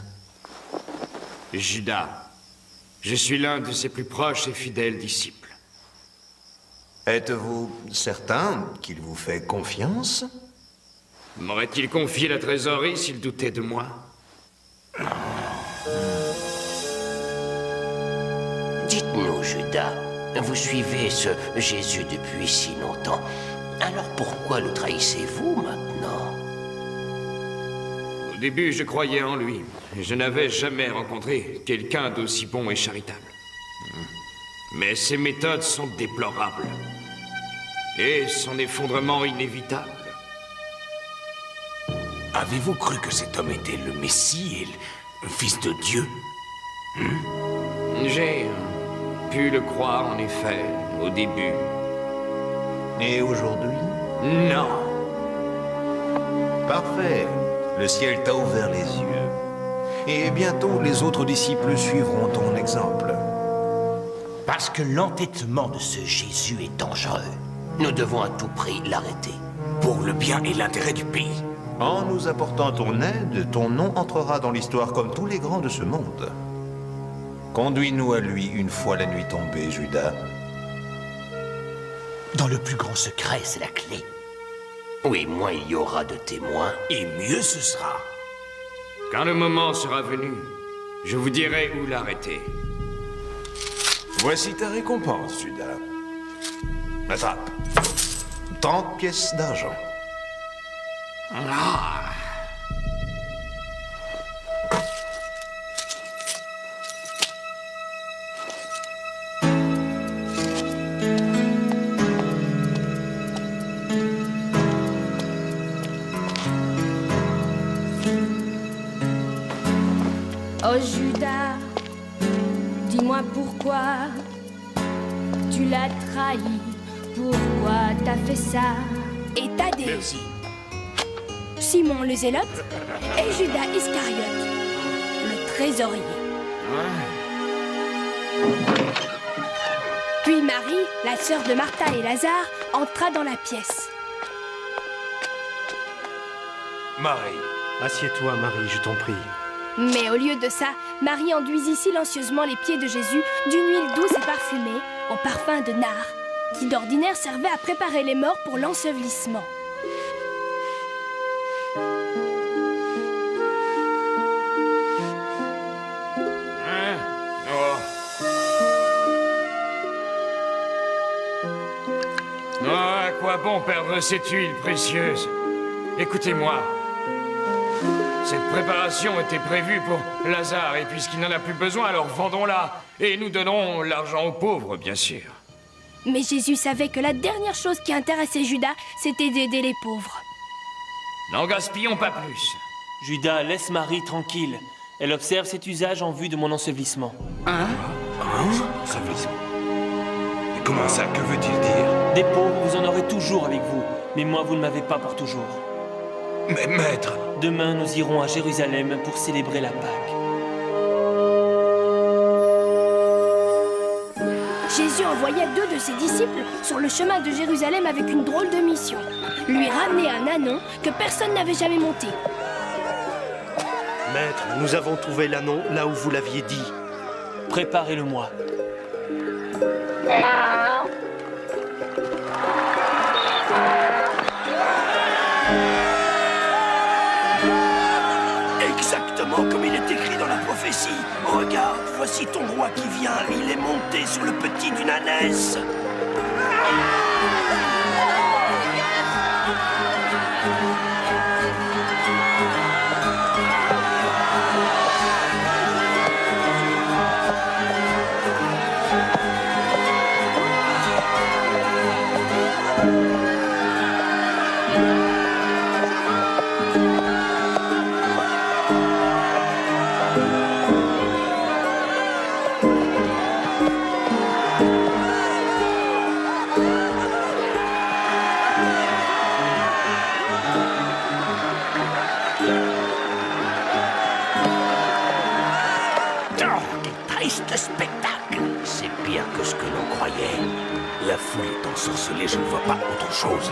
Judas. Je suis l'un de ses plus proches et fidèles disciples. Êtes-vous certain qu'il vous fait confiance? M'aurait-il confié la trésorerie s'il doutait de moi? Dites-nous, Judas, vous suivez ce Jésus depuis si longtemps. Alors pourquoi le trahissez-vous maintenant? Au début, je croyais en lui. Je n'avais jamais rencontré quelqu'un d'aussi bon et charitable. Mais ses méthodes sont déplorables. Et son effondrement inévitable. Avez-vous cru que cet homme était le Messie et le Fils de Dieu? J'ai pu le croire, en effet, au début. Et aujourd'hui? Non. Parfait. Le ciel t'a ouvert les yeux. Et bientôt, les autres disciples suivront ton exemple. Parce que l'entêtement de ce Jésus est dangereux. Nous devons à tout prix l'arrêter. Pour le bien et l'intérêt du pays. En nous apportant ton aide, ton nom entrera dans l'histoire comme tous les grands de ce monde. Conduis-nous à lui une fois la nuit tombée, Judas. Dans le plus grand secret, c'est la clé. Oui, moins il y aura de témoins, et mieux ce sera. Quand le moment sera venu, je vous dirai où l'arrêter. Voici ta récompense, Judas. Attrape. 30 pièces d'argent. Ah. Oh Judas, dis-moi pourquoi tu l'as trahi, pourquoi t'as fait ça. Et Thaddée, Simon le Zélote et Judas Iscariote, le trésorier. Puis Marie, la sœur de Martha et Lazare, entra dans la pièce. Marie. Assieds-toi, Marie, je t'en prie. Mais au lieu de ça, Marie enduisit silencieusement les pieds de Jésus d'une huile douce et parfumée, au parfum de nard, qui d'ordinaire servait à préparer les morts pour l'ensevelissement. À quoi bon perdre cette huile précieuse? Écoutez-moi. Cette préparation était prévue pour Lazare, et puisqu'il n'en a plus besoin, alors vendons-la. Et nous donnerons l'argent aux pauvres, bien sûr. Mais Jésus savait que la dernière chose qui intéressait Judas, c'était d'aider les pauvres. N'en gaspillons pas plus. Judas, laisse Marie tranquille. Elle observe cet usage en vue de mon ensevelissement. Ensevelissement? Mais comment ça? Que veut-il dire? Des pauvres, vous en aurez toujours avec vous. Mais moi, vous ne m'avez pas pour toujours. Mais maître... Demain, nous irons à Jérusalem pour célébrer la Pâque. Jésus envoya 2 de ses disciples sur le chemin de Jérusalem avec une drôle de mission. Lui ramener un ânon que personne n'avait jamais monté. Maître, nous avons trouvé l'ânon là où vous l'aviez dit. Préparez-le-moi. Exactement comme il est écrit dans la prophétie. Regarde, voici ton roi qui vient. Il est monté sur le petit d'une ânesse. ensorcelé, je ne vois pas autre chose.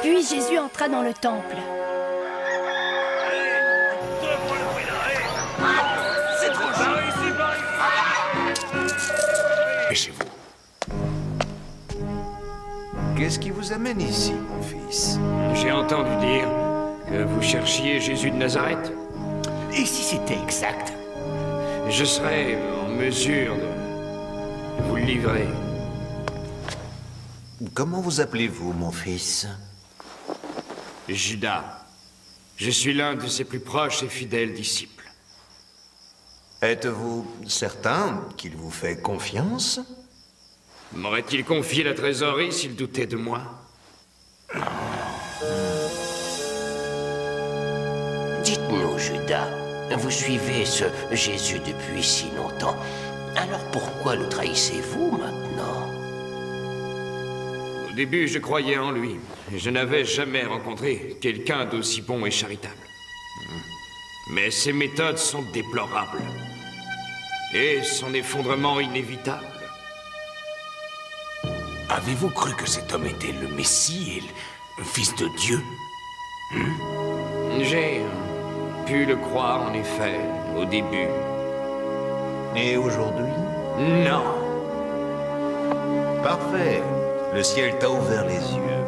Puis Jésus entra dans le temple. C'est trop chaud. Dépêchez-vous. Qu'est-ce qui vous amène ici, mon fils? J'ai entendu dire que vous cherchiez Jésus de Nazareth. Et si c'était exact? Je serais en mesure de vous le livrer. Comment vous appelez-vous, mon fils? Judas. Je suis l'un de ses plus proches et fidèles disciples. Êtes-vous certain qu'il vous fait confiance? M'aurait-il confié la trésorerie s'il doutait de moi? Dites-nous, Judas, vous suivez ce Jésus depuis si longtemps. Alors pourquoi le trahissez-vous maintenant? Au début, je croyais en lui. Je n'avais jamais rencontré quelqu'un d'aussi bon et charitable. Mais ses méthodes sont déplorables. Et son effondrement inévitable. Avez-vous cru que cet homme était le Messie et le Fils de Dieu? J'ai pu le croire, en effet, au début. Et aujourd'hui? Non. Parfait. Le ciel t'a ouvert les yeux.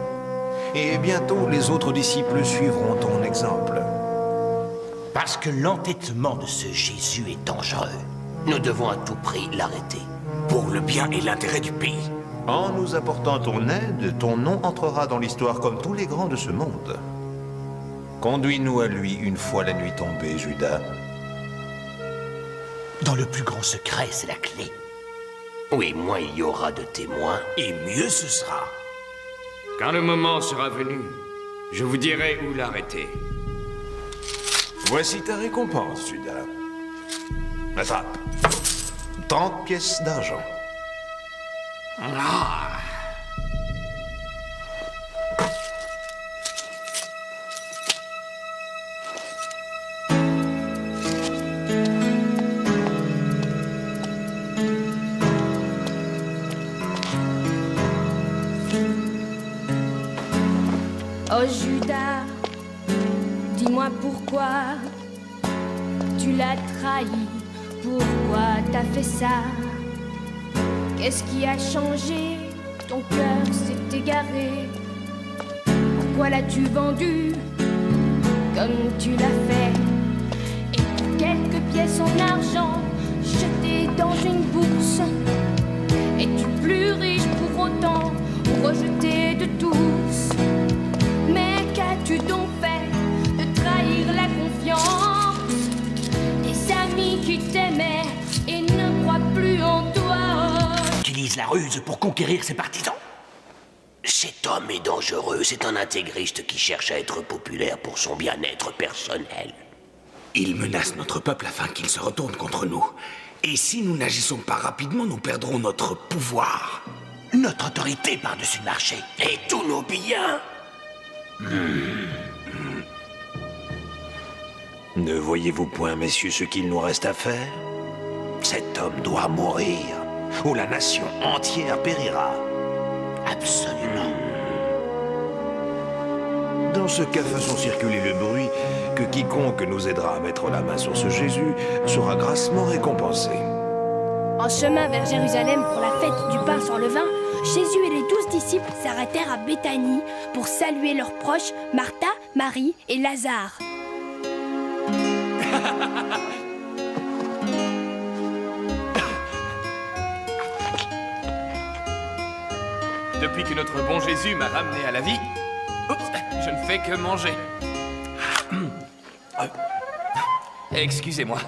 Et bientôt, les autres disciples suivront ton exemple. Parce que l'entêtement de ce Jésus est dangereux. Nous devons à tout prix l'arrêter. Pour le bien et l'intérêt du pays. En nous apportant ton aide, ton nom entrera dans l'histoire comme tous les grands de ce monde. Conduis-nous à lui une fois la nuit tombée, Judas. Dans le plus grand secret, c'est la clé. Oui, moins il y aura de témoins, et mieux ce sera. Quand le moment sera venu, je vous dirai où l'arrêter. Voici ta récompense, Judas. Attrape. 30 pièces d'argent. Ah. Oh Judas, dis-moi pourquoi tu l'as trahi, pourquoi t'as fait ça? Qu'est-ce qui a changé? Ton cœur s'est égaré. Pourquoi l'as-tu vendu comme tu l'as fait? Et pour quelques pièces en argent jetées dans une bourse, es-tu plus riche pour autant ou rejeté de tous? Mais qu'as-tu donc fait de trahir la confiance des amis qui t'aimaient et ne croient plus en toi? Utilise la ruse pour conquérir ses partisans. Cet homme est dangereux, c'est un intégriste qui cherche à être populaire pour son bien-être personnel. Il menace notre peuple afin qu'il se retourne contre nous. Et si nous n'agissons pas rapidement, nous perdrons notre pouvoir. Notre autorité par-dessus le marché. Et tous nos biens. Ne voyez-vous point, messieurs, ce qu'il nous reste à faire? Cet homme doit mourir, ou la nation entière périra. Absolument. Dans ce cas, faisons circuler le bruit que quiconque nous aidera à mettre la main sur ce Jésus sera grassement récompensé. En chemin vers Jérusalem pour la fête du pain sans levain, Jésus et les 12 disciples s'arrêtèrent à Béthanie pour saluer leurs proches Martha, Marie et Lazare. Depuis que notre bon Jésus m'a ramené à la vie, je ne fais que manger. Excusez-moi.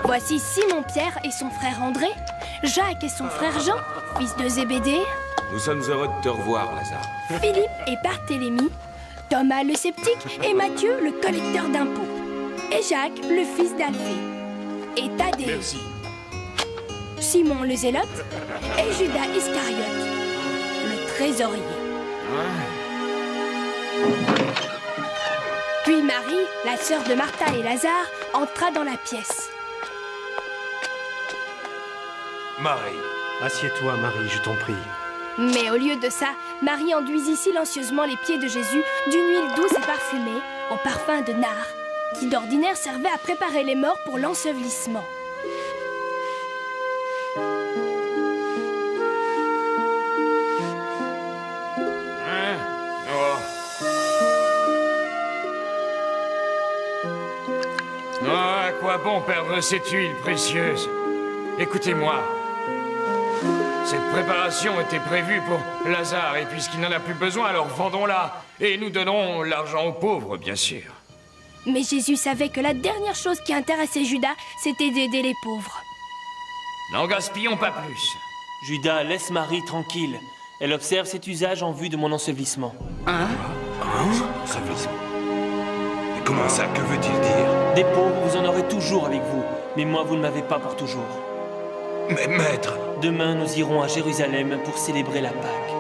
Voici Simon-Pierre et son frère André, Jacques et son frère Jean, fils de Zébédée, Nous sommes heureux de te revoir, Lazare. Philippe et Barthélemy, Thomas le sceptique et Matthieu le collecteur d'impôts, et Jacques le fils d'Alphée, et Thaddée, Merci. Simon le zélote et Judas Iscariote, le trésorier. Puis Puis Marie, la sœur de Martha et Lazare, entra dans la pièce. Marie. Assieds-toi, Marie, je t'en prie. Mais au lieu de ça, Marie enduisit silencieusement les pieds de Jésus d'une huile douce et parfumée, au parfum de nard, qui d'ordinaire servait à préparer les morts pour l'ensevelissement. À quoi bon perdre cette huile précieuse? Écoutez-moi. Cette préparation était prévue pour Lazare, et puisqu'il n'en a plus besoin, alors vendons-la. Et nous donnons l'argent aux pauvres, bien sûr. Mais Jésus savait que la dernière chose qui intéressait Judas, c'était d'aider les pauvres. N'en gaspillons pas plus. Judas, laisse Marie tranquille. Elle observe cet usage en vue de mon ensevelissement. Ensevelissement? Mais comment ça? Que veut-il dire? Des pauvres, vous en aurez toujours avec vous. Mais moi, vous ne m'avez pas pour toujours. Mais maître... Demain, nous irons à Jérusalem pour célébrer la Pâque.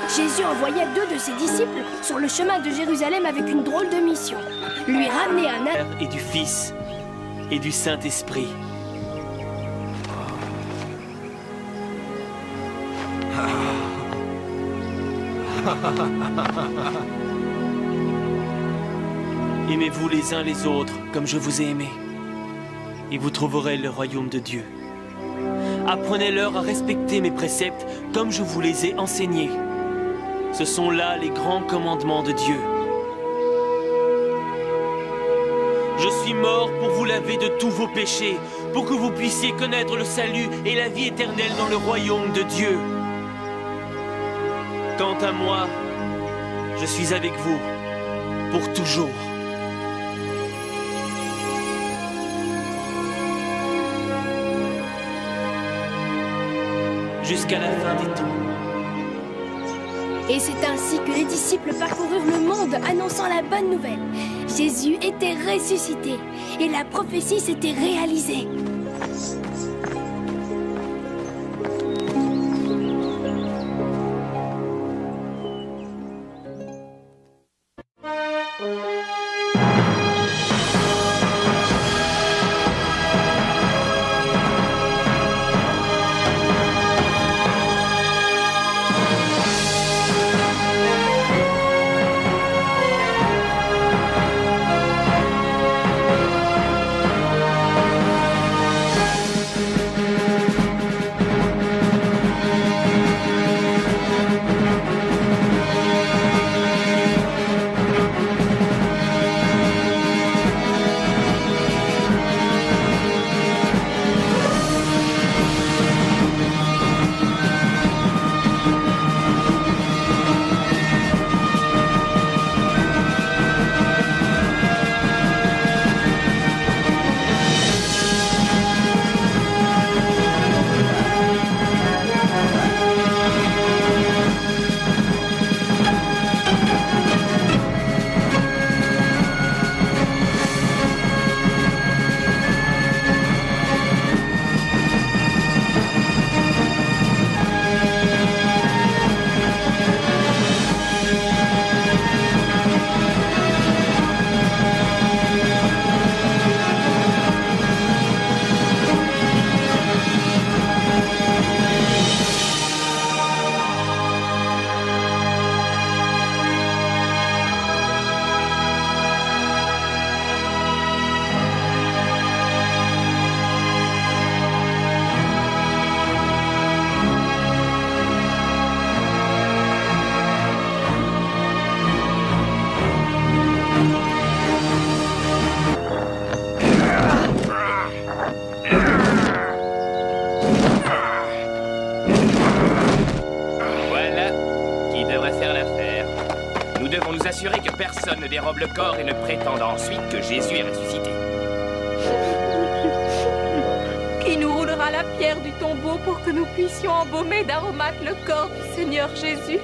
Jésus envoya 2 de ses disciples sur le chemin de Jérusalem avec une drôle de mission. Lui ramener un Père et du Fils et du Saint-Esprit. Aimez-vous les uns les autres comme je vous ai aimé, et vous trouverez le royaume de Dieu. Apprenez-leur à respecter mes préceptes comme je vous les ai enseignés. Ce sont là les grands commandements de Dieu. Je suis mort pour vous laver de tous vos péchés, pour que vous puissiez connaître le salut et la vie éternelle dans le royaume de Dieu. Quant à moi, je suis avec vous pour toujours. Jusqu'à la fin des temps. Et c'est ainsi que les disciples parcoururent le monde annonçant la bonne nouvelle. Jésus était ressuscité et la prophétie s'était réalisée. Personne ne dérobe le corps et ne prétende ensuite que Jésus est ressuscité. Qui nous roulera la pierre du tombeau pour que nous puissions embaumer d'aromates le corps du Seigneur Jésus?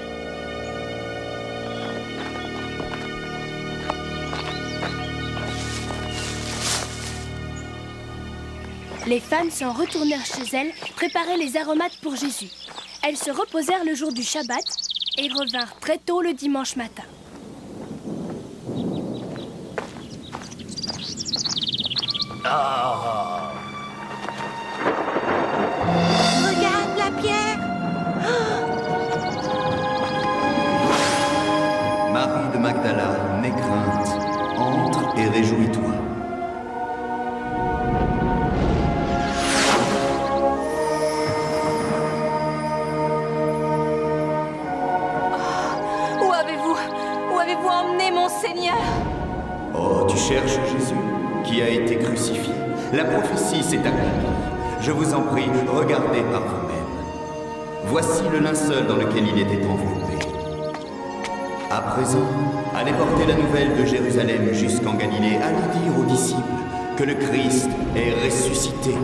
Les femmes s'en retournèrent chez elles, préparer les aromates pour Jésus. Elles se reposèrent le jour du Shabbat, et revinrent très tôt le dimanche matin. Oh. Regarde la pierre. Marie de Magdala, n'aie crainte. Entre et réjouis-toi. Où avez-vous emmené mon Seigneur? Oh, tu cherches Jésus, qui a été crucifié. La prophétie s'est accomplie. Je vous en prie, regardez par vous-même. Voici le linceul dans lequel il était enveloppé. À présent, allez porter la nouvelle de Jérusalem jusqu'en Galilée. Allez dire aux disciples que le Christ est ressuscité.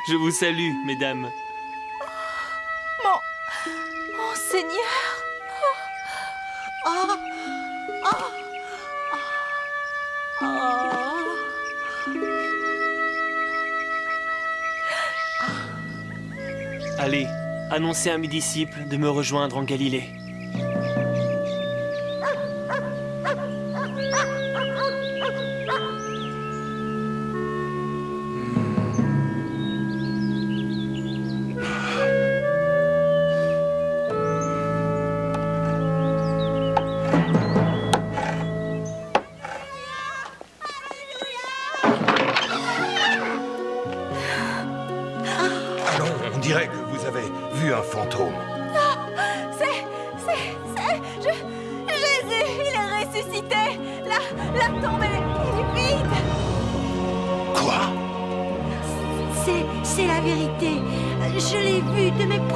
Je vous salue, mesdames. Mon Seigneur. Allez, annoncez à mes disciples de me rejoindre en Galilée. On dirait que vous avez vu un fantôme. Jésus, il est ressuscité. La tombe, elle est vide. Quoi? C'est la vérité. Je l'ai vu de mes propres